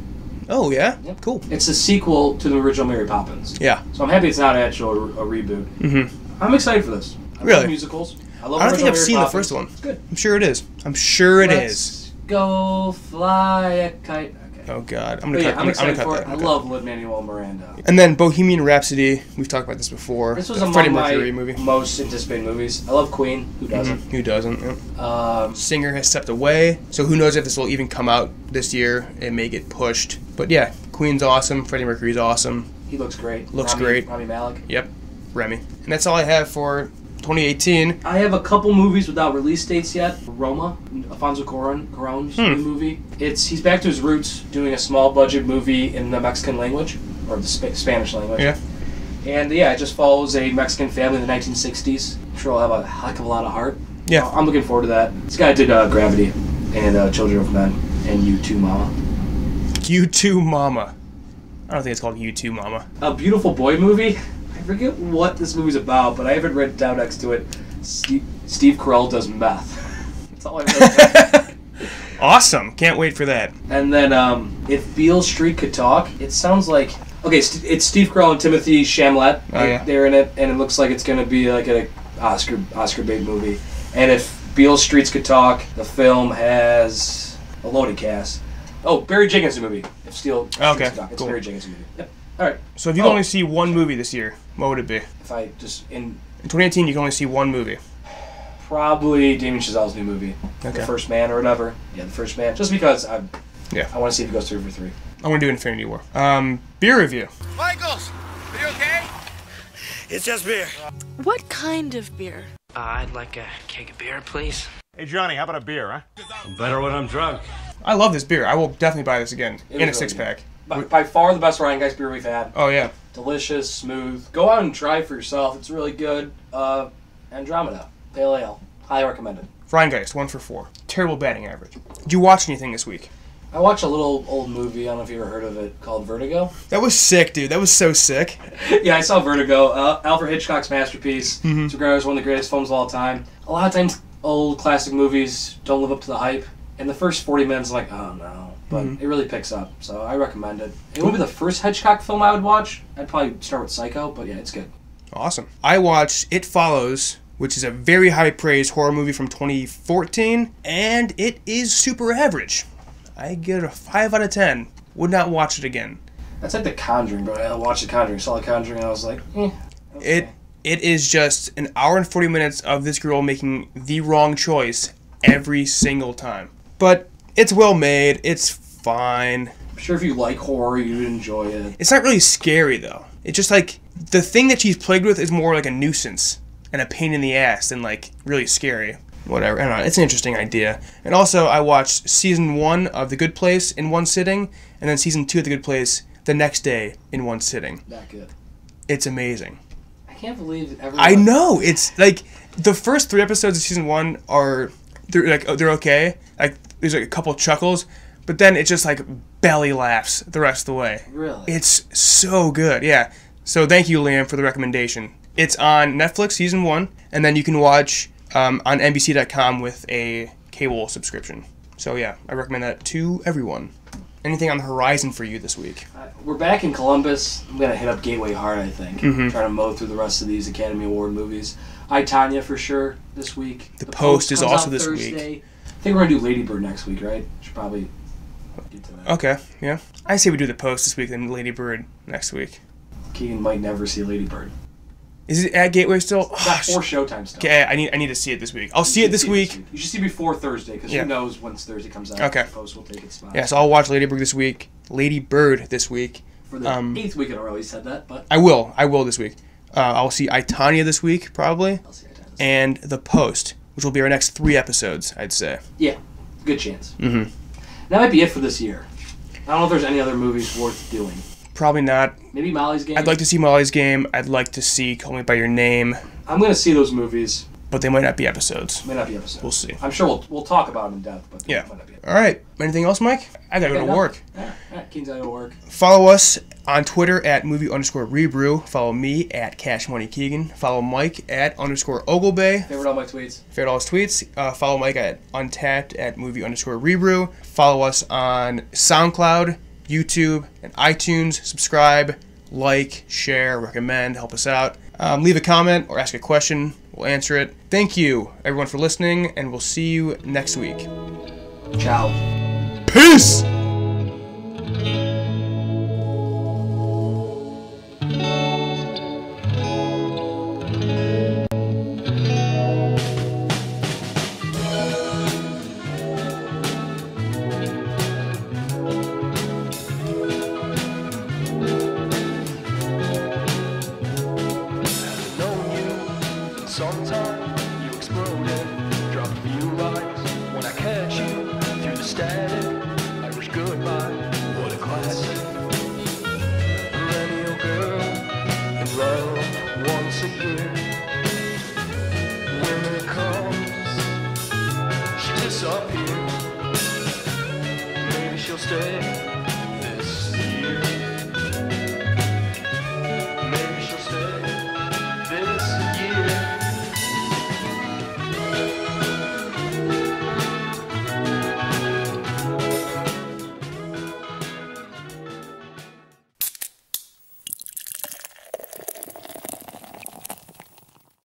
Oh, yeah? Yep. Cool. It's a sequel to the original Mary Poppins. Yeah. So I'm happy it's not actual a reboot. Mm-hmm. I'm excited for this. I Really? love musicals. I love I don't think original I've Mary seen the Poppins. first one. It's good. I'm sure it is. I'm sure it is. Let's go fly a kite. Okay. Oh, God. I'm But going yeah, to I'm excited cut for that. it. I I'm gonna love Lin-Manuel Miranda. cut that. And then Bohemian Rhapsody. We've talked about this before. This was The among Freddie my Mercury movie. most anticipated movies. I love Queen. Who doesn't? Who doesn't? Yeah. Singer has stepped away, so who knows if this will even come out this year. It may get pushed. But yeah, Queen's awesome. Freddie Mercury's awesome. He looks great. Looks great. Rami Malek. Yep. Remy. And that's all I have for 2018. I have a couple movies without release dates yet. Roma, Alfonso Cuarón's new movie. He's back to his roots, doing a small budget movie in the Mexican language, or the Spanish language. Yeah. And yeah, it just follows a Mexican family in the 1960s. I'm sure I'll have a heck of a lot of heart. Yeah. I'm looking forward to that. This guy did Gravity and Children of Men and You Too, Mama. You Too Mama. I don't think it's called You Too Mama. A Beautiful Boy movie. I forget what this movie's about, but I have it written down next to it. Steve Carell does meth. That's all I wrote down. Awesome. Can't wait for that. And then, if Beale Street could talk, it sounds like... Okay, it's Steve Carell and Timothy Chalamet. Oh, yeah. They're in it, and it looks like it's going to be like an Oscar bait movie. And if Beale Streets could talk, the film has a loaded cast. Oh, Barry Jenkins movie. If Steel Streets could talk, it's cool. Barry Jenkins movie. Yep. All right. So if you only see one movie this year, what would it be? If I just In 2018, you can only see one movie. Probably Damien Chazelle's new movie, Okay. The First Man or whatever. Yeah, The First Man. Just because I want to see if it goes 3 for 3. I'm going to do Infinity War. Beer review. Michaels, are you okay? It's just beer. What kind of beer? I'd like a keg of beer, please. Hey, Johnny, how about a beer, huh? Better when I'm drunk. I love this beer. I will definitely buy this again in a really 6-pack. By far the best Rhinegeist beer we've had. Oh, yeah. Delicious, smooth. Go out and try it for yourself. It's really good. Andromeda, Pale Ale. Highly recommended. Rhinegeist, 1 for 4. Terrible batting average. Did you watch anything this week? I watched a little old movie, I don't know if you ever heard of it, called Vertigo. That was sick, dude. That was so sick. Yeah, I saw Vertigo. Alfred Hitchcock's masterpiece. Mm-hmm. It's regarded as one of the greatest films of all time. A lot of times, old classic movies don't live up to the hype. In the first 40 minutes, I'm like, oh no. But it really picks up, so I recommend it. It would be the first Hitchcock film I would watch. I'd probably start with Psycho, but yeah, it's good. Awesome. I watched It Follows, which is a very high-praised horror movie from 2014, and it is super average. I give it a 5 out of 10. Would not watch it again. That's like The Conjuring, bro. I watched The Conjuring, saw The Conjuring, and I was like, okay. It is just an hour and 40 minutes of this girl making the wrong choice every single time. But it's well made. It's fine. I'm sure if you like horror, you'd enjoy it. It's not really scary, though. It's just like the thing that she's plagued with is more like a nuisance and a pain in the ass than like really scary. Whatever. I don't know. It's an interesting idea. And also, I watched season 1 of The Good Place in one sitting, and then season 2 of The Good Place the next day in one sitting. That good. It's amazing. I can't believe everyone... I know. It's like the first 3 episodes of season 1 they're okay. Like there's like a couple chuckles, but then it's just like belly laughs the rest of the way. Really? It's so good. Yeah. So thank you, Liam, for the recommendation. It's on Netflix season 1, and then you can watch on NBC.com with a cable subscription. So yeah, I recommend that to everyone. Anything on the horizon for you this week? We're back in Columbus. I'm going to hit up Gateway hard, I think. Mm-hmm. Trying to mow through the rest of these Academy Award movies. I, Tanya, for sure, this week. The Post is comes also out this Thursday. week. I think we're going to do Lady Bird next week, right? Should probably get to that. Okay, yeah. I say we do The Post this week, then Lady Bird next week. Keegan might never see Lady Bird. Is it at Gateway still? It's got 4 Showtime still. Okay, I need to see it this week. I'll see it this week. You should see before Thursday, because Yeah. who knows once Thursday comes out. Okay. The Post will take its spot. Yeah, so I'll watch Lady Bird this week. Lady Bird this week. For the 8th week in a row, he said that, but I will this week. I'll see I, Tanya this week, probably. I'll see it. And The Post, which will be our next 3 episodes, I'd say. Yeah, good chance. Mm-hmm. That might be it for this year. I don't know if there's any other movies worth doing. Probably not. Maybe Molly's Game. I'd like to see Molly's Game. I'd like to see Call Me By Your Name. I'm going to see those movies. But they might not be episodes. May not be episodes. We'll see. I'm sure we'll talk about them in depth, but Yeah. they might not be. All right. Anything else, Mike? I gotta go to work. All right. Keen's gotta go to work. Follow us on Twitter at movie_rebrew. Follow me at Cash Money Keegan. Follow Mike at _Oglebay. Favorite all my tweets. Favorite all his tweets. Follow Mike at Untapped at movie_rebrew. Follow us on SoundCloud, YouTube, and iTunes. Subscribe, like, share, recommend, help us out. Leave a comment or ask a question. We'll answer it. Thank you, everyone, for listening, and we'll see you next week. Ciao. Peace! Sometime you exploded, drop a few lines. When I catch you through the static, Irish goodbye, what a classic. Millennial girl in love once again. When it comes, she disappears. Maybe she'll stay.